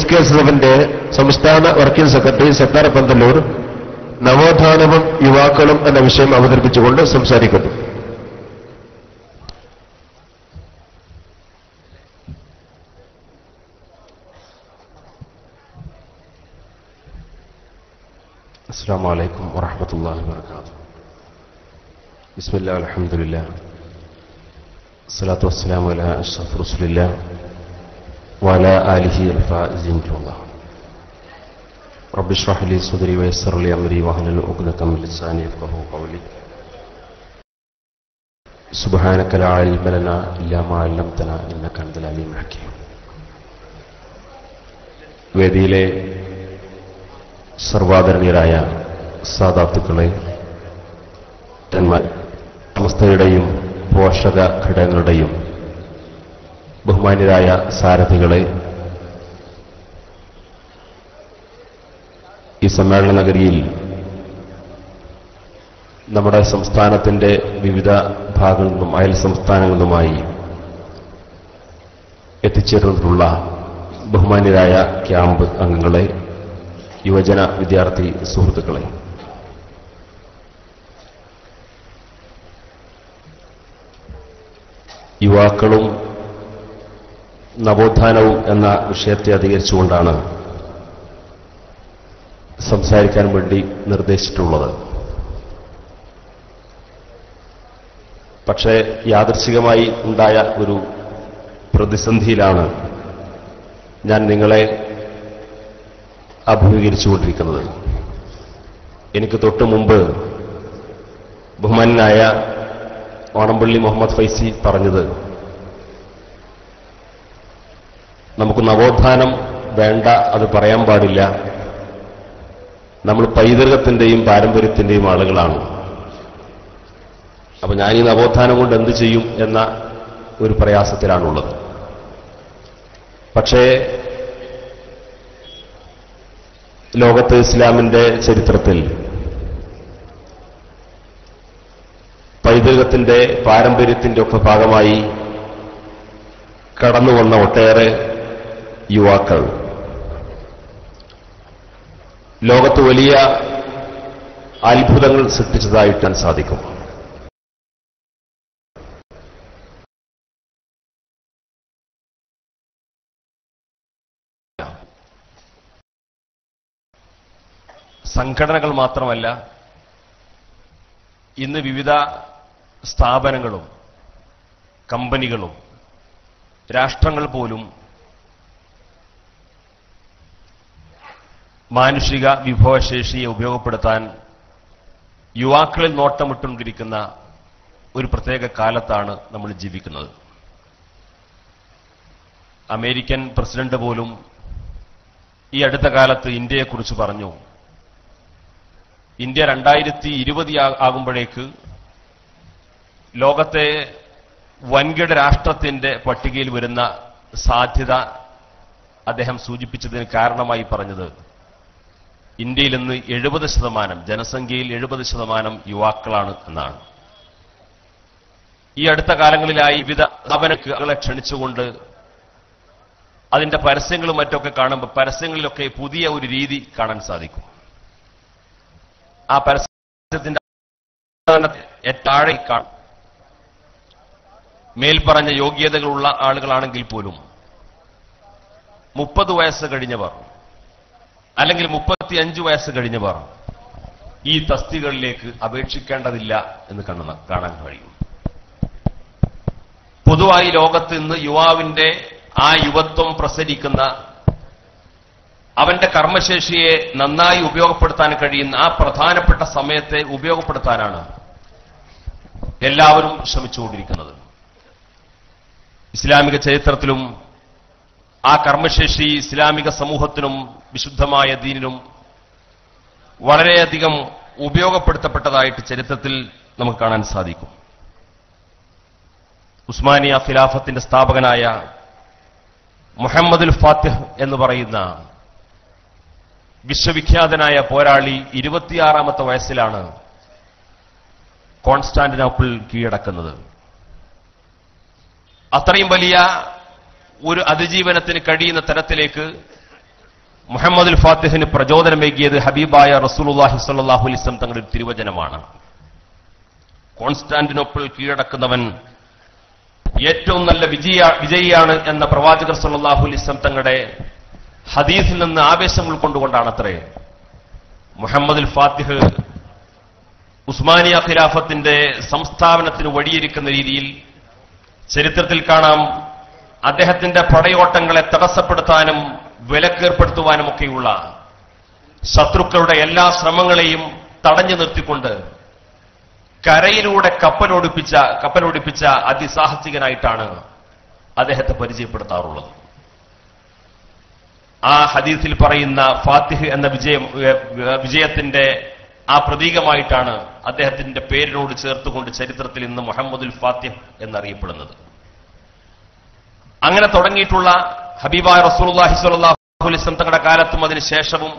SKSFന്റെ സംസ്ഥാന working secretary Sattar Panthalloor നവോത്ഥാനവും യുവാക്കളും എന്ന വിഷയം അവതരിപ്പിച്ചുകൊണ്ട് സംസാരിക്കുന്നു. السلام عليكم ورحمة الله وبركاته. بسم الله والحمد لله الصلاة والسلام على أشرف رسول الله وعلى آله الفائزين بالله. رب اشرح لي صدري ويسر لي أمري واحلل عقدة من لساني يفقهوا قولي. سبحانك لا علم لنا إلا ما علمتنا إنك أنت العليم الحكيم. വേദിയിലെ സർവാദരണീയരായ സാദാത്തുക്കളെ, സമസ്തയുടെയും പോഷക ഘടകങ്ങളുടെയും ബഹുമാന്യരായ സാരഥികളെ, ഈ സമ്മേളന നഗരിയിൽ നമ്മുടെ സംസ്ഥാനത്തിന്റെ വിവിധ ഭാഗങ്ങളിൽ നിന്നും അയൽ സംസ്ഥാനങ്ങളിൽ നിന്നുമായി എത്തിച്ചേർന്നിട്ടുള്ള ബഹുമാന്യരായ ക്യാമ്പ് അംഗങ്ങളെ, യുവജന വിദ്യാർത്ഥി സുഹൃത്തുക്കളെ, യുവാക്കളും നവോത്ഥാനവും എന്ന വിഷയത്തെ അധികരിച്ചുകൊണ്ടാണ് സംസാരിക്കാൻ വേണ്ടി നിർദ്ദേശിച്ചിട്ടുള്ളത്. പക്ഷേ യാദൃച്ഛികമായി ഉണ്ടായ ഒരു പ്രതിസന്ധിയിലാണ് ഞാൻ നിങ്ങളെ അഭിമുഖീകരിച്ചുകൊണ്ടിരിക്കുന്നത്. എനിക്ക് തൊട്ടു മുമ്പ് ബഹുമാനായ ഓണംപള്ളി മുഹമ്മദ് ഫൈസി പറഞ്ഞത്, നമുക്ക് നവോത്ഥാനം വേണ്ട, അത് പറയാൻ പാടില്ല, നമ്മൾ പൈതൃകത്തിന്റെയും പാരമ്പര്യത്തിന്റെയും ആളുകളാണ്. അപ്പൊ ഞാൻ ഈ നവോത്ഥാനം കൊണ്ട് എന്ത് ചെയ്യും എന്ന ഒരു പ്രയാസത്തിലാണുള്ളത്. പക്ഷേ ലോകത്ത് ഇസ്ലാമിന്റെ ചരിത്രത്തിൽ പൈതൃകത്തിന്റെ പാരമ്പര്യത്തിന്റെ ഒക്കെ ഭാഗമായി കടന്നുവന്ന ഒട്ടേറെ യുവാക്കൾ ലോകത്ത് വലിയ അത്ഭുതങ്ങൾ സൃഷ്ടിച്ചതായിട്ടാൻ സാധിക്കും. സംഘടനകൾ മാത്രമല്ല, ഇന്ന് വിവിധ സ്ഥാപനങ്ങളും കമ്പനികളും രാഷ്ട്രങ്ങൾ പോലും മാനുഷിക വിഭവശേഷിയെ ഉപയോഗപ്പെടുത്താൻ യുവാക്കളിൽ നോട്ടമിട്ടുകൊണ്ടിരിക്കുന്ന ഒരു പ്രത്യേക കാലത്താണ് നമ്മൾ ജീവിക്കുന്നത്. അമേരിക്കൻ പ്രസിഡന്റ് പോലും ഈ അടുത്ത കാലത്ത് ഇന്ത്യയെക്കുറിച്ച് പറഞ്ഞു, ഇന്ത്യ 2020 ആകുമ്പോഴേക്ക് ലോകത്തെ വൻകിട രാഷ്ട്രത്തിന്റെ പട്ടികയിൽ വരുന്ന സാധ്യത അദ്ദേഹം സൂചിപ്പിച്ചതിന് കാരണമായി പറഞ്ഞത്, ഇന്ത്യയിൽ ഇന്ന് 70%, ജനസംഖ്യയിൽ 70% യുവാക്കളാണ് എന്നാണ്. ഈ അടുത്ത കാലങ്ങളിലായി വിവിധ സ്ഥാപനങ്ങളെ ക്ഷണിച്ചുകൊണ്ട് അതിന്റെ പരസ്യങ്ങളും മറ്റൊക്കെ കാണുമ്പോൾ പരസ്യങ്ങളിലൊക്കെ പുതിയ ഒരു രീതി കാണാൻ സാധിക്കും. ആ പരസ്യത്തിന്റെ താഴെ കാണും, മേൽപ്പറഞ്ഞ യോഗ്യതകളുള്ള ആളുകളാണെങ്കിൽ പോലും 30 വയസ്സ് കഴിഞ്ഞവർ അല്ലെങ്കിൽ 35 വയസ്സ് കഴിഞ്ഞവർ ഈ തസ്തികകളിലേക്ക് അപേക്ഷിക്കേണ്ടതില്ല എന്ന് കാണാൻ കഴിയും. പൊതുവായി ലോകത്ത് ഇന്ന് യുവാവിന്റെ ആ യുവത്വം പ്രസരിക്കുന്ന, അവന്റെ കർമ്മശേഷിയെ നന്നായി ഉപയോഗപ്പെടുത്താൻ കഴിയുന്ന ആ പ്രധാനപ്പെട്ട സമയത്തെ ഉപയോഗപ്പെടുത്താനാണ് എല്ലാവരും ശ്രമിച്ചുകൊണ്ടിരിക്കുന്നത്. ഇസ്ലാമിക ചരിത്രത്തിലും ആ കർമ്മശേഷി ഇസ്ലാമിക സമൂഹത്തിനും വിശുദ്ധമായ ദീനിനും വളരെയധികം ഉപയോഗപ്പെടുത്തപ്പെട്ടതായിട്ട് ചരിത്രത്തിൽ നമുക്ക് കാണാൻ സാധിക്കും. ഉസ്മാനിയ ഖിലാഫത്തിന്റെ സ്ഥാപകനായ മുഹമ്മദുൽ ഫാത്തിഹ് എന്ന് പറയുന്ന വിശ്വവിഖ്യാതനായ പോരാളി 26ാമത്തെ വയസ്സിലാണ് കോൺസ്റ്റാന്റിനോപ്പിൾ കീഴടക്കുന്നത്. അത്രയും വലിയ ഒരു അതിജീവനത്തിന് കഴിയുന്ന തരത്തിലേക്ക് മുഹമ്മദുൽ ഫാത്തിഹിന് പ്രചോദനമേകിയത് ഹബീബായ റസൂലുള്ളാഹി സ്വല്ലല്ലാഹു അലൈഹി വസല്ലം തങ്ങളുടെ തിരുവചനമാണ്. കോൺസ്റ്റാന്റിനോപ്പിൾ കീഴടക്കുന്നവൻ ഏറ്റവും നല്ല വിജയിയാണ് എന്ന പ്രവാചകർ സ്വല്ലല്ലാഹു അലൈഹി വസല്ലം തങ്ങളുടെ ഹദീസിൽ നിന്ന് ആവേശം ഉൾക്കൊണ്ടുകൊണ്ടാണത്രേ മുഹമ്മദുൽ ഫാത്തിഹ് ഉസ്മാനിയ ഖിലാഫത്തിന്റെ സംസ്ഥാപനത്തിന് വഴിയൊരുക്കുന്ന രീതിയിൽ ചരിത്രത്തിൽ കാണാം. അദ്ദേഹത്തിന്റെ പടയോട്ടങ്ങളെ തടസ്സപ്പെടുത്താനും വിലക്കേർപ്പെടുത്തുവാനുമൊക്കെയുള്ള ശത്രുക്കളുടെ എല്ലാ ശ്രമങ്ങളെയും തടഞ്ഞു നിർത്തിക്കൊണ്ട് കരയിലൂടെ കപ്പലോടിപ്പിച്ച അതിസാഹസികനായിട്ടാണ് അദ്ദേഹത്തെ പരിചയപ്പെടുത്താറുള്ളത്. ആ ഹദീസിൽ പറയുന്ന ഫാത്തിഹ് എന്ന വിജയത്തിന്റെ ആ പ്രതീകമായിട്ടാണ് അദ്ദേഹത്തിന്റെ പേരിനോട് ചേർത്തുകൊണ്ട് ചരിത്രത്തിൽ ഇന്ന് മുഹമ്മദുൽ ഫാത്തിഹ് എന്നറിയപ്പെടുന്നത്. അങ്ങനെ തുടങ്ങിയിട്ടുള്ള ഹബീബായ റസൂലുള്ളാഹി സ്വല്ലല്ലാഹു അലൈഹി വസല്ലം തങ്ങളുടെ കാലത്തും അതിനുശേഷവും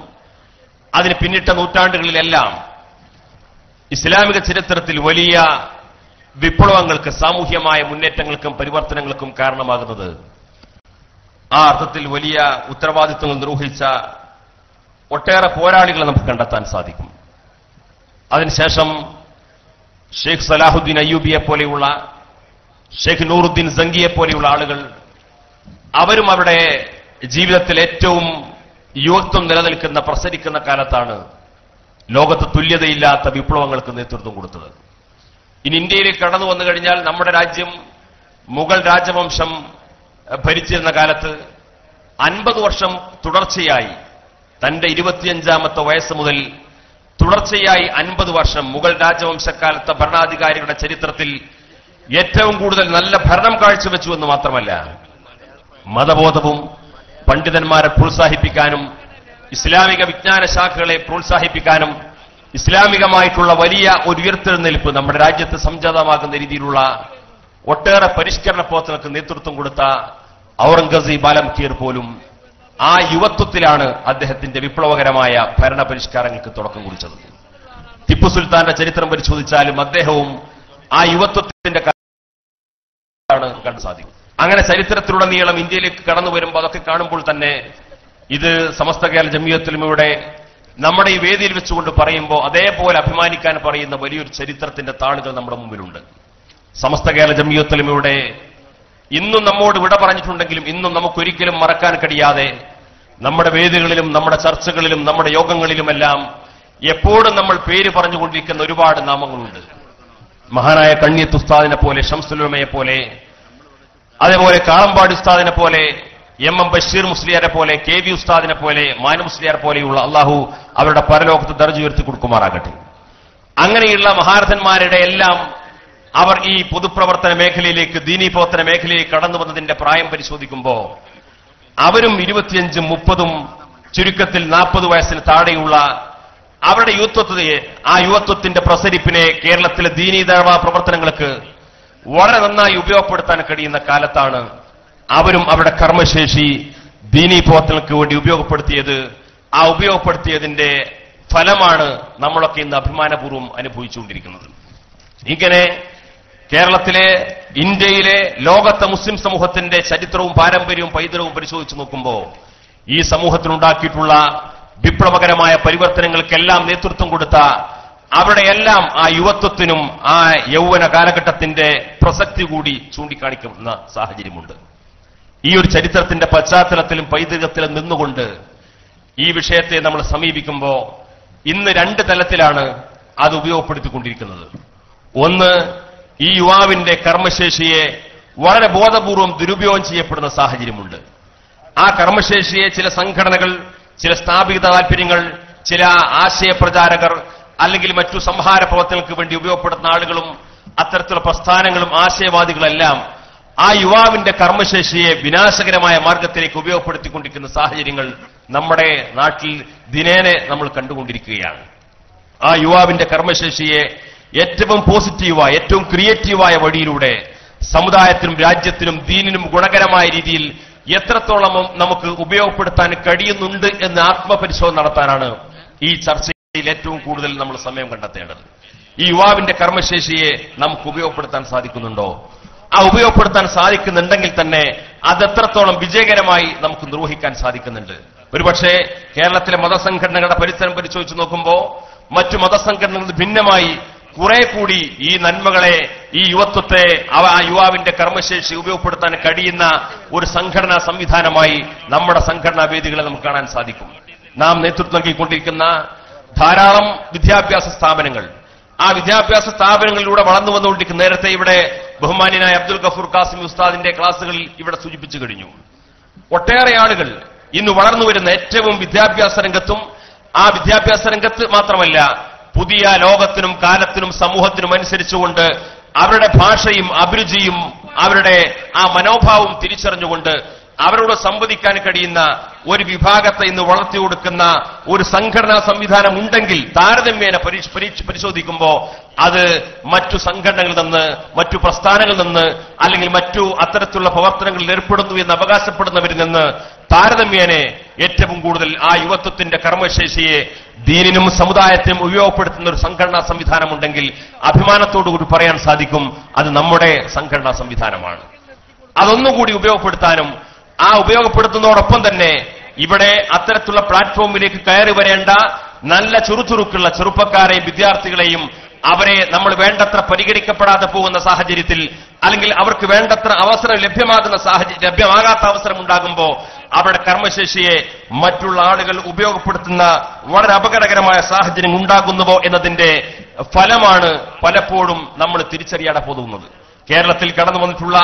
അതിന് പിന്നിട്ട നൂറ്റാണ്ടുകളിലെല്ലാം ഇസ്ലാമിക ചരിത്രത്തിൽ വലിയ വിപ്ലവങ്ങൾക്ക്, സാമൂഹ്യമായ മുന്നേറ്റങ്ങൾക്കും പരിവർത്തനങ്ങൾക്കും കാരണമാകുന്നത് ആ അർത്ഥത്തിൽ വലിയ ഉത്തരവാദിത്വങ്ങൾ നിർവഹിച്ച ഒട്ടേറെ പോരാളികളെ നമുക്ക് കണ്ടെത്താൻ സാധിക്കും. അതിനുശേഷം ഷെയ്ഖ് സലാഹുദ്ദീൻ അയ്യൂബിയെ പോലെയുള്ള, ഷെയ്ഖ് നൂറുദ്ദീൻ സംഗിയെ പോലെയുള്ള ആളുകൾ, അവരും അവരുടെ ജീവിതത്തിൽ ഏറ്റവും യുവത്വം നിലനിൽക്കുന്ന പ്രസരിക്കുന്ന കാലത്താണ് ലോകത്ത് തുല്യതയില്ലാത്ത വിപ്ലവങ്ങൾക്ക് നേതൃത്വം കൊടുത്തത്. ഇനി ഇന്ത്യയിലേക്ക് കടന്നു വന്നു കഴിഞ്ഞാൽ നമ്മുടെ രാജ്യം മുഗൾ രാജവംശം ഭരിച്ചിരുന്ന കാലത്ത് 50 വർഷം തുടർച്ചയായി തന്റെ 25ാമത്തെ വയസ്സ് മുതൽ തുടർച്ചയായി 50 വർഷം മുഗൾ രാജവംശക്കാലത്തെ ഭരണാധികാരികളുടെ ചരിത്രത്തിൽ ഏറ്റവും കൂടുതൽ നല്ല ഭരണം കാഴ്ചവെച്ചു എന്ന് മാത്രമല്ല, മതബോധവും പണ്ഡിതന്മാരെ പ്രോത്സാഹിപ്പിക്കാനും ഇസ്ലാമിക വിജ്ഞാന ശാഖകളെ പ്രോത്സാഹിപ്പിക്കാനും ഇസ്ലാമികമായിട്ടുള്ള വലിയ ഒരു ഉയർത്തെഴുന്നേൽപ്പ് നമ്മുടെ രാജ്യത്ത് സംജാതമാകുന്ന രീതിയിലുള്ള ഒട്ടേറെ പരിഷ്കരണ പ്രവർത്തനങ്ങൾക്ക് നേതൃത്വം കൊടുത്ത ഔറംഗസീബ് ആലംഗീർ പോലും ആ യുവത്വത്തിലാണ് അദ്ദേഹത്തിന്റെ വിപ്ലവകരമായ ഭരണ പരിഷ്കാരങ്ങൾക്ക് തുടക്കം കുറിച്ചത്. ടിപ്പു സുൽത്താന്റെ ചരിത്രം പരിശോധിച്ചാലും അദ്ദേഹവും ആ യുവത്വത്തിന്റെ കണ്ടു സാധിക്കും. അങ്ങനെ ചരിത്രത്തിലുടനീളം ഇന്ത്യയിലേക്ക് കടന്നു വരുമ്പോൾ അതൊക്കെ കാണുമ്പോൾ തന്നെ ഇത് സമസ്ത കേരള ജംഇയ്യത്തുൽ ഉലമയുടെ നമ്മുടെ ഈ വേദിയിൽ വെച്ചുകൊണ്ട് പറയുമ്പോൾ അതേപോലെ അഭിമാനിക്കാൻ പറയുന്ന വലിയൊരു ചരിത്രത്തിന്റെ താളുകൾ നമ്മുടെ മുമ്പിലുണ്ട്. സമസ്ത കേരള ജംഇയ്യത്തുൽ ഉലമയുടെ ഇന്നും നമ്മോട് വിട പറഞ്ഞിട്ടുണ്ടെങ്കിലും ഇന്നും നമുക്കൊരിക്കലും മറക്കാൻ കഴിയാതെ നമ്മുടെ വേദികളിലും നമ്മുടെ ചർച്ചകളിലും നമ്മുടെ യോഗങ്ങളിലുമെല്ലാം എപ്പോഴും നമ്മൾ പേര് പറഞ്ഞുകൊണ്ടിരിക്കുന്ന ഒരുപാട് നാമങ്ങളുണ്ട്. മഹാനായ കണ്ണിയത്ത് ഉസ്താദിനെ പോലെ, ഷംസുൽ ഉലമയെ പോലെ, അതേപോലെ കാളമ്പാടി ഉസ്താദിനെ പോലെ, എം ബഷീർ മുസ്ലിയാരെ പോലെ, KV ഉസ്താദിനെ പോലെ, മാനു മുസ്ലിയാർ പോലെയുള്ള അള്ളാഹു അവരുടെ പരലോകത്ത് ദർജ ഉയർത്തി കൊടുക്കുമാറാകട്ടെ. അങ്ങനെയുള്ള മഹാരഥന്മാരുടെ എല്ലാം അവർ ഈ പൊതുപ്രവർത്തന മേഖലയിലേക്ക്, ദീനീ പ്രവർത്തന മേഖലയിലേക്ക് കടന്നു വന്നതിന്റെ പ്രായം പരിശോധിക്കുമ്പോൾ അവരും 25ഉം 30ഉം ചുരുക്കത്തിൽ 40 വയസ്സിന് താഴെയുള്ള അവരുടെ ആ യുവത്വത്തിന്റെ പ്രസരിപ്പിനെ കേരളത്തിലെ ദീനീ ദഅവ പ്രവർത്തനങ്ങൾക്ക് വളരെ നന്നായി ഉപയോഗപ്പെടുത്താൻ കഴിയുന്ന കാലത്താണ് അവരും അവരുടെ കർമ്മശേഷി ദീനീ പ്രവർത്തനങ്ങൾക്ക് വേണ്ടി ഉപയോഗപ്പെടുത്തിയത്. ആ ഉപയോഗപ്പെടുത്തിയതിന്റെ ഫലമാണ് നമ്മളൊക്കെ ഇന്ന് അഭിമാനപൂർവ്വം അനുഭവിച്ചുകൊണ്ടിരിക്കുന്നത്. ഇങ്ങനെ കേരളത്തിലെ, ഇന്ത്യയിലെ, ലോകത്തെ മുസ്ലിം സമൂഹത്തിന്റെ ചരിത്രവും പാരമ്പര്യവും പൈതൃകവും പരിശോധിച്ചു നോക്കുമ്പോൾ ഈ സമൂഹത്തിനുണ്ടാക്കിയിട്ടുള്ള വിപ്ലവകരമായ പരിവർത്തനങ്ങൾക്കെല്ലാം നേതൃത്വം കൊടുത്ത അവിടെയെല്ലാം ആ യുവത്വത്തിനും ആ യൗവന കാലഘട്ടത്തിന്റെ പ്രസക്തി കൂടി ചൂണ്ടിക്കാണിക്കുന്ന സാഹചര്യമുണ്ട്. ഈ ഒരു ചരിത്രത്തിന്റെ പശ്ചാത്തലത്തിലും പൈതൃകത്തിലും നിന്നുകൊണ്ട് ഈ വിഷയത്തെ നമ്മൾ സമീപിക്കുമ്പോൾ ഇന്ന് 2 തലത്തിലാണ് അത് ഉപയോഗപ്പെടുത്തിക്കൊണ്ടിരിക്കുന്നത്. ഒന്ന്, ഈ യുവാവിന്റെ കർമ്മശേഷിയെ വളരെ ബോധപൂർവം ദുരുപയോഗം ചെയ്യപ്പെടുന്ന സാഹചര്യമുണ്ട്. ആ കർമ്മശേഷിയെ ചില സംഘടനകൾ, ചില സ്ഥാപിത താൽപര്യങ്ങൾ, ചില ആശയപ്രചാരകർ അല്ലെങ്കിൽ മറ്റു സംഹാര പ്രവർത്തനങ്ങൾക്ക് വേണ്ടി ഉപയോഗപ്പെടുത്തുന്ന ആളുകളും അത്തരത്തിലുള്ള പ്രസ്ഥാനങ്ങളും ആശയവാദികളെല്ലാം ആ യുവാവിന്റെ കർമ്മശേഷിയെ വിനാശകരമായ മാർഗത്തിലേക്ക് ഉപയോഗപ്പെടുത്തിക്കൊണ്ടിരിക്കുന്ന സാഹചര്യങ്ങൾ നമ്മുടെ നാട്ടിൽ ദിനേനെ നമ്മൾ കണ്ടുകൊണ്ടിരിക്കുകയാണ്. ആ യുവാവിന്റെ കർമ്മശേഷിയെ ഏറ്റവും പോസിറ്റീവായ, ഏറ്റവും ക്രിയേറ്റീവായ വഴിയിലൂടെ സമുദായത്തിനും രാജ്യത്തിനും ദീനിനും ഗുണകരമായ രീതിയിൽ എത്രത്തോളം നമുക്ക് ഉപയോഗപ്പെടുത്താൻ കഴിയുന്നുണ്ട് എന്ന് ആത്മപരിശോധന നടത്താനാണ് ഈ ചർച്ചയിൽ ഏറ്റവും കൂടുതൽ നമ്മൾ സമയം കണ്ടെത്തേണ്ടത്. ഈ യുവാവിന്റെ കർമ്മശേഷിയെ നമുക്ക് ഉപയോഗപ്പെടുത്താൻ സാധിക്കുന്നുണ്ടോ? ആ ഉപയോഗപ്പെടുത്താൻ സാധിക്കുന്നുണ്ടെങ്കിൽ തന്നെ അതെത്രത്തോളം വിജയകരമായി നമുക്ക് നിർവഹിക്കാൻ സാധിക്കുന്നുണ്ട്. ഒരുപക്ഷെ കേരളത്തിലെ മതസംഘടനകളുടെ പരിസരം പരിശോധിച്ച് നോക്കുമ്പോൾ മറ്റു മതസംഘടനകളിൽ ഭിന്നമായി കുറെ കൂടി ഈ നന്മകളെ, ഈ യുവത്വത്തെ, ആ യുവാവിന്റെ കർമ്മശേഷി ഉപയോഗപ്പെടുത്താൻ കഴിയുന്ന ഒരു സംഘടനാ സംവിധാനമായി നമ്മുടെ സംഘടനാ വേദികളെ നമുക്ക് കാണാൻ സാധിക്കും. നാം നേതൃത്വം നൽകിക്കൊണ്ടിരിക്കുന്ന ധാരാളം വിദ്യാഭ്യാസ സ്ഥാപനങ്ങൾ, ആ വിദ്യാഭ്യാസ സ്ഥാപനങ്ങളിലൂടെ വളർന്നു വന്നുകൊണ്ടിരിക്കുന്ന, നേരത്തെ ഇവിടെ ബഹുമാന്യനായ അബ്ദുൽ ഗഫൂർ ഖാസിമി ഉസ്താദിന്റെ ക്ലാസുകളിൽ ഇവിടെ സൂചിപ്പിച്ചു കഴിഞ്ഞു, ഒട്ടേറെ ആളുകൾ ഇന്ന് വളർന്നു വരുന്ന ഏറ്റവും വിദ്യാഭ്യാസ രംഗത്തും, ആ വിദ്യാഭ്യാസ രംഗത്ത് മാത്രമല്ല പുതിയ ലോകത്തിനും കാലത്തിനും സമൂഹത്തിനും അനുസരിച്ചുകൊണ്ട് അവരുടെ ഭാഷയും അഭിരുചിയും അവരുടെ ആ മനോഭാവവും തിരിച്ചറിഞ്ഞുകൊണ്ട് അവരോട് സംവദിക്കാൻ കഴിയുന്ന ഒരു വിഭാഗത്തെ ഇന്ന് വളർത്തിക്കൊടുക്കുന്ന ഒരു സംഘടനാ സംവിധാനം ഉണ്ടെങ്കിൽ താരതമ്യേന പരിശോധിക്കുമ്പോൾ അത് മറ്റു സംഘടനകളിൽ നിന്ന്, മറ്റു പ്രസ്ഥാനങ്ങളിൽ നിന്ന്, അല്ലെങ്കിൽ മറ്റു അത്തരത്തിലുള്ള പ്രവർത്തനങ്ങളിൽ ഏർപ്പെടുന്നു എന്ന് അവകാശപ്പെടുന്നവരിൽ നിന്ന് താരതമ്യേനെ ഏറ്റവും കൂടുതൽ ആ യുവത്വത്തിന്റെ കർമ്മശേഷിയെ ദീനിനും സമുദായത്തിനും ഉപയോഗപ്പെടുത്തുന്ന ഒരു സംഘടനാ സംവിധാനമുണ്ടെങ്കിൽ അഭിമാനത്തോടുകൂടി പറയാൻ സാധിക്കും അത് നമ്മുടെ സംഘടനാ സംവിധാനമാണ്. അതൊന്നുകൂടി ഉപയോഗപ്പെടുത്താനും, ആ ഉപയോഗപ്പെടുത്തുന്നതോടൊപ്പം തന്നെ ഇവിടെ അത്തരത്തിലുള്ള പ്ലാറ്റ്ഫോമിലേക്ക് കയറി വരേണ്ട നല്ല ചുറുചുറുക്കുള്ള ചെറുപ്പക്കാരെയും വിദ്യാർത്ഥികളെയും അവരെ നമ്മൾ വേണ്ടത്ര പരിഗണിക്കപ്പെടാതെ പോകുന്ന സാഹചര്യത്തിൽ, അല്ലെങ്കിൽ അവർക്ക് വേണ്ടത്ര അവസരം ലഭ്യമാകാത്ത അവസരം ഉണ്ടാകുമ്പോൾ അവരുടെ കർമ്മശേഷിയെ മറ്റുള്ള ആളുകൾ ഉപയോഗപ്പെടുത്തുന്ന വളരെ അപകടകരമായ സാഹചര്യം ഉണ്ടാകുന്നുവോ എന്നതിന്റെ ഫലമാണ് പലപ്പോഴും നമ്മൾ തിരിച്ചറിയാതെ പോകുന്നത്. കേരളത്തിൽ കടന്നു വന്നിട്ടുള്ള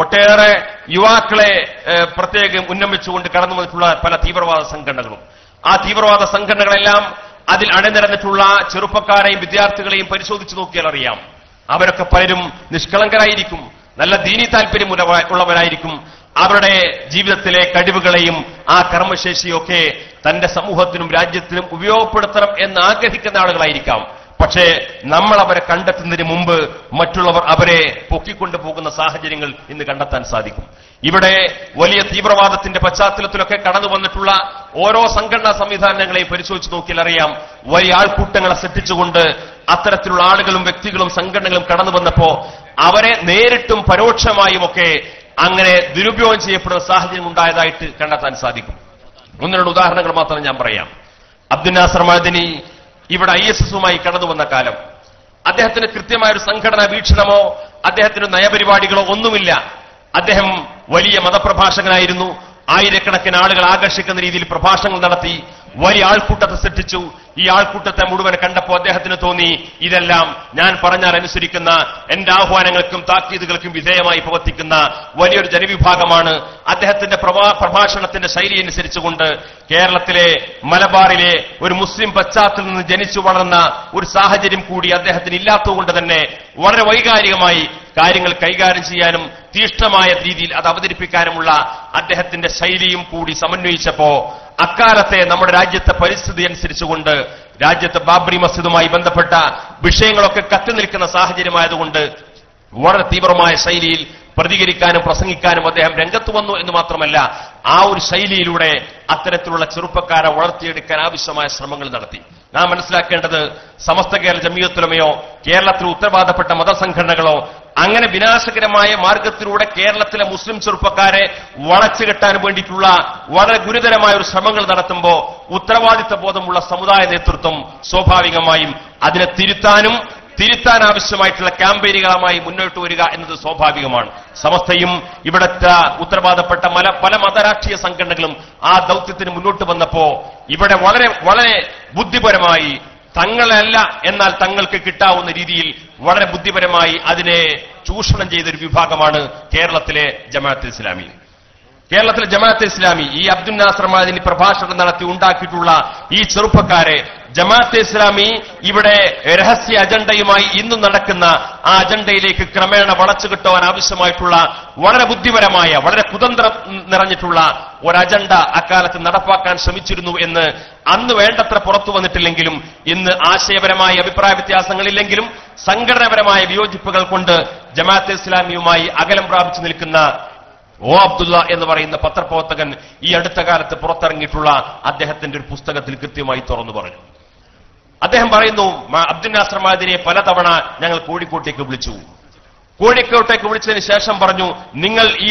ഒട്ടേറെ യുവാക്കളെ പ്രത്യേകം ഉന്നമിച്ചുകൊണ്ട് കടന്നു വന്നിട്ടുള്ള പല തീവ്രവാദ സംഘടനകളും, ആ തീവ്രവാദ സംഘടനകളെല്ലാം അതിൽ അണിനിരന്നിട്ടുള്ള ചെറുപ്പക്കാരെയും വിദ്യാർത്ഥികളെയും പരിശോധിച്ചു നോക്കിയാൽ അറിയാം, അവരൊക്കെ പലരും നിഷ്കളങ്കരായിരിക്കും, നല്ല ദീനി താല്പര്യം ഉള്ളവരായിരിക്കും. അവരുടെ ജീവിതത്തിലെ കഴിവുകളെയും ആ കർമ്മശേഷിയൊക്കെ തന്റെ സമൂഹത്തിനും രാജ്യത്തിനും ഉപയോഗപ്പെടുത്തണം എന്ന് ആഗ്രഹിക്കുന്ന ആളുകളായിരിക്കാം. പക്ഷേ നമ്മൾ അവരെ കണ്ടെത്തുന്നതിന് മുമ്പ് മറ്റുള്ളവർ അവരെ പൊക്കിക്കൊണ്ടു പോകുന്ന സാഹചര്യങ്ങൾ ഇന്ന് കണ്ടെത്താൻ സാധിക്കും. ഇവിടെ വലിയ തീവ്രവാദത്തിന്റെ പശ്ചാത്തലത്തിലൊക്കെ കടന്നു വന്നിട്ടുള്ള ഓരോ സംഘടനാ സംവിധാനങ്ങളെയും പരിശോധിച്ച് നോക്കിയാൽ അറിയാം, വലിയ ആൾക്കൂട്ടങ്ങളെ സൃഷ്ടിച്ചുകൊണ്ട് അത്തരത്തിലുള്ള ആളുകളും വ്യക്തികളും സംഘടനകളും കടന്നു വന്നപ്പോ അവരെ നേരിട്ടും പരോക്ഷമായും ഒക്കെ അങ്ങനെ ദുരുപയോഗം ചെയ്യപ്പെടുന്ന സാഹചര്യം ഉണ്ടായതായിട്ട് കണ്ടെത്താൻ സാധിക്കും. ഒന്ന് രണ്ട് ഉദാഹരണങ്ങൾ മാത്രം ഞാൻ പറയാം. അബ്ദുൽ നാസർ മഅദനി ഇവിടെ ISSുമായി കടന്നു വന്ന കാലം, അദ്ദേഹത്തിന് കൃത്യമായൊരു സംഘടനാ വീക്ഷണമോ അദ്ദേഹത്തിന് നയപരിപാടികളോ ഒന്നുമില്ല. അദ്ദേഹം വലിയ മതപ്രഭാഷകനായിരുന്നു. ആയിരക്കണക്കിന് ആളുകൾ ആകർഷിക്കുന്ന രീതിയിൽ പ്രഭാഷണങ്ങൾ നടത്തി, വലിയ ആൾക്കൂട്ടത്തെ സൃഷ്ടിച്ചു. ഈ ആൾക്കൂട്ടത്തെ മുഴുവൻ കണ്ടപ്പോൾ അദ്ദേഹത്തിന് തോന്നി, ഇതെല്ലാം ഞാൻ പറഞ്ഞാൽ അനുസരിക്കുന്ന, എന്റെ ആഹ്വാനങ്ങൾക്കും താക്കീതുകൾക്കും വിധേയമായി പ്രവർത്തിക്കുന്ന വലിയൊരു ജനവിഭാഗമാണ്. അദ്ദേഹത്തിന്റെ പ്രഭാഷണത്തിന്റെ ശൈലി അനുസരിച്ചുകൊണ്ട് കേരളത്തിലെ മലബാറിലെ ഒരു മുസ്ലിം പശ്ചാത്തലത്തിൽ നിന്ന് ജനിച്ചു വളർന്ന ഒരു സാഹചര്യം കൂടി അദ്ദേഹത്തിന് ഇല്ലാത്തതുകൊണ്ട് തന്നെ വളരെ വൈകാരികമായി കാര്യങ്ങൾ കൈകാര്യം ചെയ്യാനും തീഷ്ണമായ രീതിയിൽ അത് അവതരിപ്പിക്കാനുമുള്ള അദ്ദേഹത്തിന്റെ ശൈലിയും കൂടി സമന്വയിച്ചപ്പോ അക്കാലത്തെ നമ്മുടെ രാജ്യത്തെ പരിസ്ഥിതി അനുസരിച്ചുകൊണ്ട് രാജ്യത്തെ ബാബറി മസ്ജിദുമായി ബന്ധപ്പെട്ട വിഷയങ്ങളൊക്കെ കത്തി നിൽക്കുന്ന സാഹചര്യമായതുകൊണ്ട് വളരെ തീവ്രമായ ശൈലിയിൽ പ്രതികരിക്കാനും പ്രസംഗിക്കാനും അദ്ദേഹം രംഗത്ത് വന്നു എന്ന് മാത്രമല്ല, ആ ഒരു ശൈലിയിലൂടെ അത്തരത്തിലുള്ള ചെറുപ്പക്കാരെ വളർത്തിയെടുക്കാൻ ആവശ്യമായ ശ്രമങ്ങൾ നടത്തി. നാം മനസ്സിലാക്കേണ്ടത് സമസ്ത കേരള ജമിയത്തുൽ ഉലമയോ കേരളത്തിൽ ഉത്തരവാദപ്പെട്ട മതസംഘടനകളോ അങ്ങനെ വിനാശകരമായ മാർഗത്തിലൂടെ കേരളത്തിലെ മുസ്ലിം ചെറുപ്പക്കാരെ വളച്ചുകെട്ടാൻ വേണ്ടിയിട്ടുള്ള വളരെ ഗുരുതരമായ ഒരു ശ്രമങ്ങൾ നടത്തുമ്പോൾ ഉത്തരവാദിത്ത ബോധമുള്ള സമുദായ നേതൃത്വം സ്വാഭാവികമായും അതിനെ തിരുത്താൻ ആവശ്യമായിട്ടുള്ള ക്യാമ്പയിനുകളുമായി മുന്നോട്ട് വരിക എന്നത് സ്വാഭാവികമാണ്. സമസ്തയും ഇവിടത്തെ ഉത്തരവാദപ്പെട്ട പല മതരാഷ്ട്രീയ സംഘടനകളും ആ ദൗത്യത്തിന് മുന്നോട്ട് വന്നപ്പോ ഇവിടെ വളരെ വളരെ ബുദ്ധിപരമായി, തങ്ങളല്ല എന്നാൽ തങ്ങൾക്ക് കിട്ടാവുന്ന രീതിയിൽ വളരെ ബുദ്ധിപരമായി അതിനെ ചൂഷണം ചെയ്തൊരു വിഭാഗമാണ് കേരളത്തിലെ ജമാഅത്തെ ഇസ്ലാമി. കേരളത്തിലെ ജമാഅത്തെ ഇസ്ലാമി ഈ അബ്ദുൽ നാസർ മഅദനി പ്രഭാഷണം നടത്തി ഉണ്ടാക്കിയിട്ടുള്ള ഈ ചെറുപ്പക്കാരെ ജമാഅത്തെ ഇസ്ലാമി ഇവിടെ രഹസ്യ അജണ്ടയുമായി ഇന്നും നടക്കുന്ന ആ അജണ്ടയിലേക്ക് ക്രമേണ വളച്ചുകെട്ടുവാൻ ആവശ്യമായിട്ടുള്ള വളരെ ബുദ്ധിപരമായ, വളരെ കുതന്ത്രം നിറഞ്ഞിട്ടുള്ള ഒരു അജണ്ട അക്കാലത്ത് നടപ്പാക്കാൻ ശ്രമിച്ചിരുന്നു എന്ന് അന്ന് വേണ്ടത്ര പുറത്തു വന്നിട്ടില്ലെങ്കിലും ഇന്ന് ആശയപരമായ അഭിപ്രായ വ്യത്യാസങ്ങളില്ലെങ്കിലും സംഘടനാപരമായ വിയോജിപ്പുകൾ കൊണ്ട് ജമാഅത്തെ ഇസ്ലാമിയുമായി അകലം പ്രാപിച്ചു നിൽക്കുന്ന അബ്ദുള്ള എന്ന് പറയുന്ന പത്രപ്രവർത്തകൻ ഈ അടുത്ത കാലത്ത് പുറത്തിറങ്ങിയിട്ടുള്ള അദ്ദേഹത്തിന്റെ ഒരു പുസ്തകത്തിൽ കൃത്യമായി തുറന്നു പറഞ്ഞു. അദ്ദേഹം പറയുന്നു, അബ്ദുൽ നാസർ മഅദനിയെ പലതവണ ഞങ്ങൾ കോഴിക്കോട്ടേക്ക് വിളിച്ചു. കോഴിക്കോട്ടേക്ക് വിളിച്ചതിന് ശേഷം പറഞ്ഞു, നിങ്ങൾ ഈ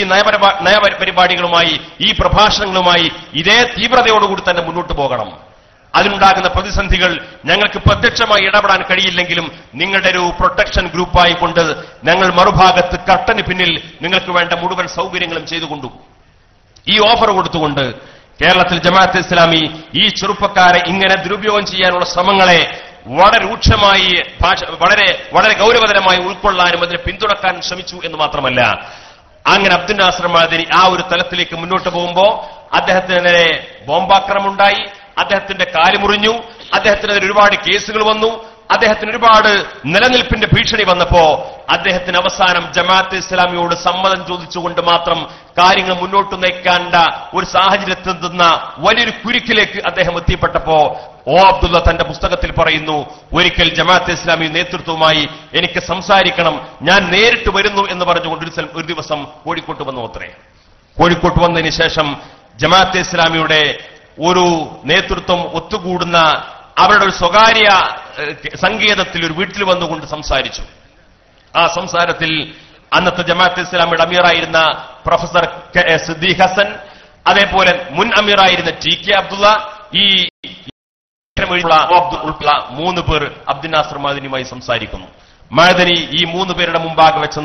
നയപരിപാടികളുമായി ഈ പ്രഭാഷണങ്ങളുമായി ഇതേ തീവ്രതയോടുകൂടി തന്നെ മുന്നോട്ട് പോകണം. അതിനുണ്ടാകുന്ന പ്രതിസന്ധികൾ ഞങ്ങൾക്ക് പ്രത്യക്ഷമായി ഇടപെടാൻ കഴിയില്ലെങ്കിലും നിങ്ങളുടെ ഒരു പ്രൊട്ടക്ഷൻ ഗ്രൂപ്പായി കൊണ്ട് ഞങ്ങൾ മറുഭാഗത്ത് കർട്ടന് പിന്നിൽ നിങ്ങൾക്ക് വേണ്ട മുഴുവൻ സൗകര്യങ്ങളും ചെയ്തുകൊണ്ടു. ഈ ഓഫർ കൊടുത്തുകൊണ്ട് കേരളത്തിൽ ജമാഅത്തെ ഇസ്ലാമി ഈ ചെറുപ്പക്കാരെ ഇങ്ങനെ ദുരുപയോഗം ചെയ്യാനുള്ള ശ്രമങ്ങളെ വളരെ രൂക്ഷമായി വളരെ ഗൗരവതരമായി ഉൾക്കൊള്ളാനും അതിനെ പിന്തുണക്കാനും ശ്രമിച്ചു എന്ന് മാത്രമല്ല, അങ്ങനെ അബ്ദുൽ നാസർ മഅദനി ആ ഒരു തലത്തിലേക്ക് മുന്നോട്ട് പോകുമ്പോൾ അദ്ദേഹത്തിനെതിരെ ബോംബാക്രമണം ഉണ്ടായി, അദ്ദേഹത്തിന്റെ കാല് മുറിഞ്ഞു, അദ്ദേഹത്തിനെതിരെ ഒരുപാട് കേസുകൾ വന്നു, അദ്ദേഹത്തിന് ഒരുപാട് നിലനിൽപ്പിന്റെ ഭീഷണി വന്നപ്പോ അദ്ദേഹത്തിന് അവസാനം ജമാഅത്തെ ഇസ്ലാമിയോട് സമ്മതം ചോദിച്ചുകൊണ്ട് മാത്രം കാര്യങ്ങൾ മുന്നോട്ട് നയിക്കേണ്ട ഒരു സാഹചര്യത്തിൽ നിന്ന വലിയൊരു കുരുക്കിലേക്ക് അദ്ദേഹം എത്തിപ്പെട്ടപ്പോ അബ്ദുള്ള തന്റെ പുസ്തകത്തിൽ പറയുന്നു, ഒരിക്കൽ ജമാഅത്തെ ഇസ്ലാമി നേതൃത്വവുമായി എനിക്ക് സംസാരിക്കണം, ഞാൻ നേരിട്ട് വരുന്നു എന്ന് പറഞ്ഞുകൊണ്ട് ഒരു ദിവസം കോഴിക്കോട്ട് വന്നു. അത്രേ കോഴിക്കോട്ട് വന്നതിന് ശേഷം ജമാഅത്തെ ഇസ്ലാമിയുടെ ഒരു നേതൃത്വം ഒത്തുകൂടുന്ന അവരുടെ ഒരു സ്വകാര്യ സങ്കേതത്തിൽ ഒരു വീട്ടിൽ വന്നുകൊണ്ട് സംസാരിച്ചു. ആ സംസാരത്തിൽ അന്നത്തെ ജമാഅത്തെ ഇസ്ലാമിയുടെ അമീറായിരുന്ന പ്രൊഫസർ സിദ്ദീഖ് ഹസൻ, അതേപോലെ മുൻ അമീറായിരുന്ന ടി.കെ. അബ്ദുള്ള, ഈ ഉൾപ്പെടെ 3 പേർ അബ്ദുൽ നാസർ മഅദനിയുമായി സംസാരിക്കുന്നു. മഅദനി ഈ 3 പേരുടെ മുമ്പാകെ വെച്ച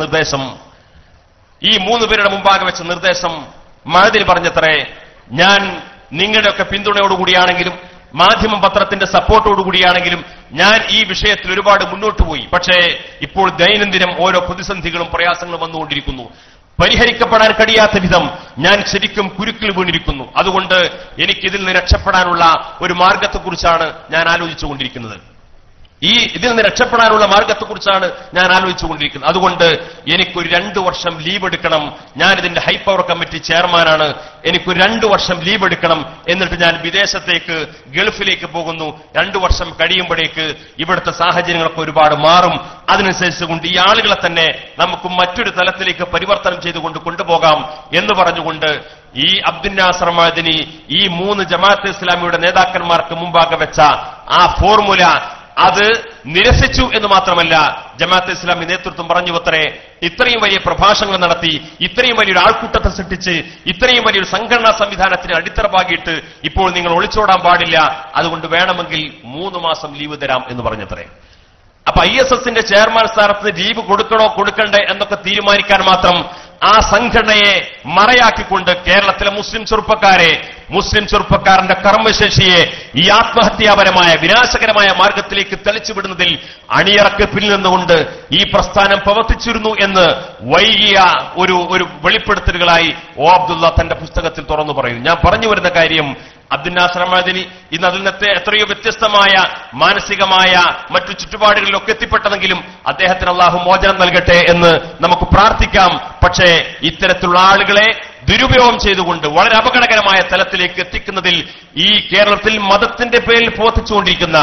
നിർദ്ദേശം മഅദനി പറഞ്ഞത്രേ, ഞാൻ നിങ്ങളുടെയൊക്കെ പിന്തുണയോടുകൂടിയാണെങ്കിലും മാധ്യമ പത്രത്തിന്റെ സപ്പോർട്ടോടുകൂടിയാണെങ്കിലും ഞാൻ ഈ വിഷയത്തിൽ ഒരുപാട് മുന്നോട്ട് പോയി. പക്ഷേ ഇപ്പോൾ ദൈനംദിനം ഓരോ പ്രതിസന്ധികളും പ്രയാസങ്ങളും വന്നുകൊണ്ടിരിക്കുന്നു. പരിഹരിക്കപ്പെടാൻ കഴിയാത്ത വിധം ഞാൻ ശരിക്കും കുരുക്കിൽ വീണിരിക്കുന്നു. അതുകൊണ്ട് എനിക്കിതിൽ നിന്ന് രക്ഷപ്പെടാനുള്ള ഒരു മാർഗത്തെക്കുറിച്ചാണ് ഞാൻ ആലോചിച്ചുകൊണ്ടിരിക്കുന്നത്. ഇതിൽ നിന്ന് രക്ഷപ്പെടാനുള്ള മാർഗത്തെക്കുറിച്ചാണ് ഞാൻ ആലോചിച്ചുകൊണ്ടിരിക്കുന്നത്. അതുകൊണ്ട് എനിക്കൊരു 2 വർഷം ലീവ് എടുക്കണം. ഞാൻ ഇതിന്റെ ഹൈ പവർ കമ്മിറ്റി ചെയർമാനാണ്. എനിക്കൊരു 2 വർഷം ലീവ് എടുക്കണം. എന്നിട്ട് ഞാൻ വിദേശത്തേക്ക്, ഗൾഫിലേക്ക് പോകുന്നു. 2 വർഷം കഴിയുമ്പോഴേക്ക് ഇവിടുത്തെ സാഹചര്യങ്ങളൊക്കെ ഒരുപാട് മാറും. അതിനനുസരിച്ച് കൊണ്ട് ഈ ആളുകളെ തന്നെ നമുക്ക് മറ്റൊരു തലത്തിലേക്ക് പരിവർത്തനം ചെയ്തുകൊണ്ട് കൊണ്ടുപോകാം എന്ന് പറഞ്ഞുകൊണ്ട് ഈ അബ്ദുൽ നാസർ മഅദനി ഈ 3 ജമാഅത്തെ ഇസ്ലാമിയുടെ നേതാക്കന്മാർക്ക് മുമ്പാകെ വെച്ച ആ ഫോർമുല അത് നിരസിച്ചു എന്ന് മാത്രമല്ല, ജമാഅത്തെ ഇസ്ലാമി നേതൃത്വം പറഞ്ഞു അത്രേ, ഇത്രയും വലിയ പ്രഭാഷണങ്ങൾ നടത്തി, ഇത്രയും വലിയൊരു ആൾക്കൂട്ടത്തെ സൃഷ്ടിച്ച്, ഇത്രയും വലിയൊരു സംഘടനാ സംവിധാനത്തിന് അടിത്തറ പാകിയിട്ട് ഇപ്പോൾ നിങ്ങൾ ഒളിച്ചോടാൻ പാടില്ല, അതുകൊണ്ട് വേണമെങ്കിൽ 3 മാസം ലീവ് തരാം എന്ന് പറഞ്ഞത്രേ. അപ്പൊ ISSന്റെ ചെയർമാൻ സ്ഥാനത്ത് ലീവ് കൊടുക്കണോ കൊടുക്കണ്ടേ എന്നൊക്കെ തീരുമാനിക്കാൻ മാത്രം ആ സംഘടനയെ മറയാക്കിക്കൊണ്ട് കേരളത്തിലെ മുസ്ലിം ചെറുപ്പക്കാരന്റെ കർമ്മശേഷിയെ ഈ ആത്മഹത്യാപരമായ വിനാശകരമായ മാർഗത്തിലേക്ക് തെളിച്ചുവിടുന്നതിൽ അണിയറക്ക് പിന്നിൽ നിന്നുകൊണ്ട് ഈ പ്രസ്ഥാനം പ്രവർത്തിച്ചിരുന്നു എന്ന് വൈകിയ ഒരു വെളിപ്പെടുത്തലുകളായി അബ്ദുള്ള തന്റെ പുസ്തകത്തിൽ തുറന്നു പറയുന്നു. ഞാൻ പറഞ്ഞു വരുന്ന കാര്യം, അബ്ദുൽ നാസർ മഅദനി ഇന്ന് അതിൽ നിന്നത്തെ എത്രയോ വ്യത്യസ്തമായ മാനസികമായ മറ്റു ചുറ്റുപാടുകളിലൊക്കെ എത്തിപ്പെട്ടതെങ്കിലും അദ്ദേഹത്തിന് അല്ലാഹു മോചനം നൽകട്ടെ എന്ന് നമുക്ക് പ്രാർത്ഥിക്കാം. പക്ഷേ ഇത്തരത്തിലുള്ള ആളുകളെ ദുരുപയോഗം ചെയ്തുകൊണ്ട് വളരെ അപകടകരമായ തലത്തിലേക്ക് എത്തിക്കുന്നതിൽ ഈ കേരളത്തിൽ മതത്തിന്റെ പേരിൽ പ്രവർത്തിച്ചുകൊണ്ടിരിക്കുന്ന,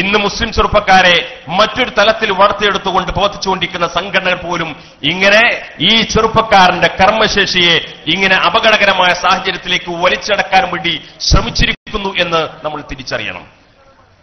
ഇന്ന് മുസ്ലിം ചെറുപ്പക്കാരെ മറ്റൊരു തലത്തിൽ വളർത്തിയെടുത്തുകൊണ്ട് പ്രവർത്തിച്ചുകൊണ്ടിരിക്കുന്ന സംഘടനകൾ പോലും ഇങ്ങനെ ഈ ചെറുപ്പക്കാരന്റെ കർമ്മശേഷിയെ ഇങ്ങനെ അപകടകരമായ സാഹചര്യത്തിലേക്ക് വലിച്ചടക്കാൻ വേണ്ടി ശ്രമിച്ചിരിക്കുന്നു എന്ന് നമ്മൾ തിരിച്ചറിയണം.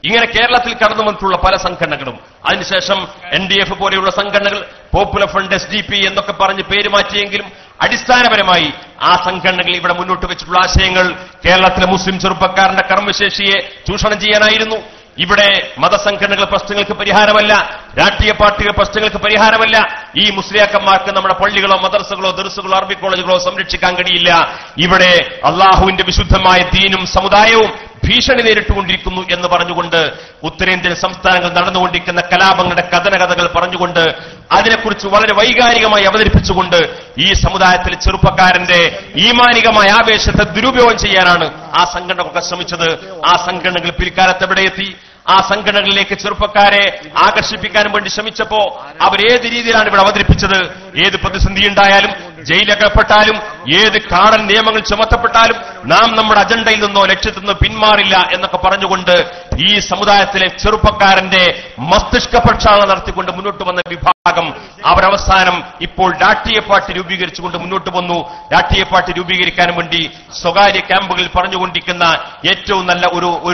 ഇങ്ങനെ കേരളത്തിൽ കടന്നു വന്നിട്ടുള്ള പല സംഘടനകളും, അതിനുശേഷം NDF പോലെയുള്ള സംഘടനകൾ, പോപ്പുലർ ഫ്രണ്ട്, SDP എന്നൊക്കെ പറഞ്ഞ് പേര് മാറ്റിയെങ്കിലും അടിസ്ഥാനപരമായി ആ സംഘടനകൾ ഇവിടെ മുന്നോട്ട് വെച്ചിട്ടുള്ള ആശയങ്ങൾ കേരളത്തിലെ മുസ്ലിം ചെറുപ്പക്കാരന്റെ കർമ്മശേഷിയെ ചൂഷണം ചെയ്യാനായിരുന്നു. ഇവിടെ മതസംഘടനകൾ പ്രശ്നങ്ങൾക്ക് പരിഹാരമല്ല, രാഷ്ട്രീയ പാർട്ടികൾ പ്രശ്നങ്ങൾക്ക് പരിഹാരമല്ല. ഈ മുസ്ലിയാക്കന്മാർക്ക് നമ്മുടെ പള്ളികളോ മദ്രസകളോ ദർസുകളോ അറബി കോളേജുകളോ സംരക്ഷിക്കാൻ കഴിയില്ല. ഇവിടെ അള്ളാഹുവിന്റെ വിശുദ്ധമായ ദീനും സമുദായവും ഭീഷണി നേരിട്ടുകൊണ്ടിരിക്കുന്നു എന്ന് പറഞ്ഞുകൊണ്ട് ഉത്തരേന്ത്യൻ സംസ്ഥാനങ്ങൾ നടന്നുകൊണ്ടിരിക്കുന്ന കലാപങ്ങളുടെ കഥനകഥകൾ പറഞ്ഞുകൊണ്ട് അതിനെക്കുറിച്ച് വളരെ വൈകാരികമായി അവതരിപ്പിച്ചുകൊണ്ട് ഈ സമുദായത്തിലെ ചെറുപ്പക്കാരന്റെ ഈമാനികമായ ആവേശത്തെ ദുരുപയോഗം ചെയ്യാനാണ് ആ സംഘടനകളൊക്കെ ശ്രമിച്ചത്. ആ സംഘടനകൾ പിൽക്കാലത്ത് എവിടെയെത്തി? ആ സംഘടനകളിലേക്ക് ചെറുപ്പക്കാരെ ആകർഷിപ്പിക്കാൻ വേണ്ടി ശ്രമിച്ചപ്പോ അവരേത് രീതിയിലാണ് ഇവിടെ അവതരിപ്പിച്ചത്? ഏത് പ്രതിസന്ധി ഉണ്ടായാലും, ജയിലകപ്പെട്ടാലും, ഏത് കാടൻ നിയമങ്ങൾ ചുമത്തപ്പെട്ടാലും നാം നമ്മുടെ അജണ്ടയിൽ നിന്നോ ലക്ഷ്യത്തിൽ നിന്നോ പിന്മാറില്ല എന്നൊക്കെ പറഞ്ഞുകൊണ്ട് ഈ സമുദായത്തിലെ ചെറുപ്പക്കാരന്റെ മസ്തിഷ്ക പ്രക്ഷാളനം നടത്തിക്കൊണ്ട് മുന്നോട്ട് വന്ന വിഭാഗം അവരവസാനം ഇപ്പോൾ രാഷ്ട്രീയ പാർട്ടി രൂപീകരിച്ചുകൊണ്ട് മുന്നോട്ട് വന്നു. രാഷ്ട്രീയ പാർട്ടി രൂപീകരിക്കാൻ വേണ്ടി സ്വകാര്യ ക്യാമ്പുകളിൽ പറഞ്ഞുകൊണ്ടിരിക്കുന്ന ഏറ്റവും നല്ല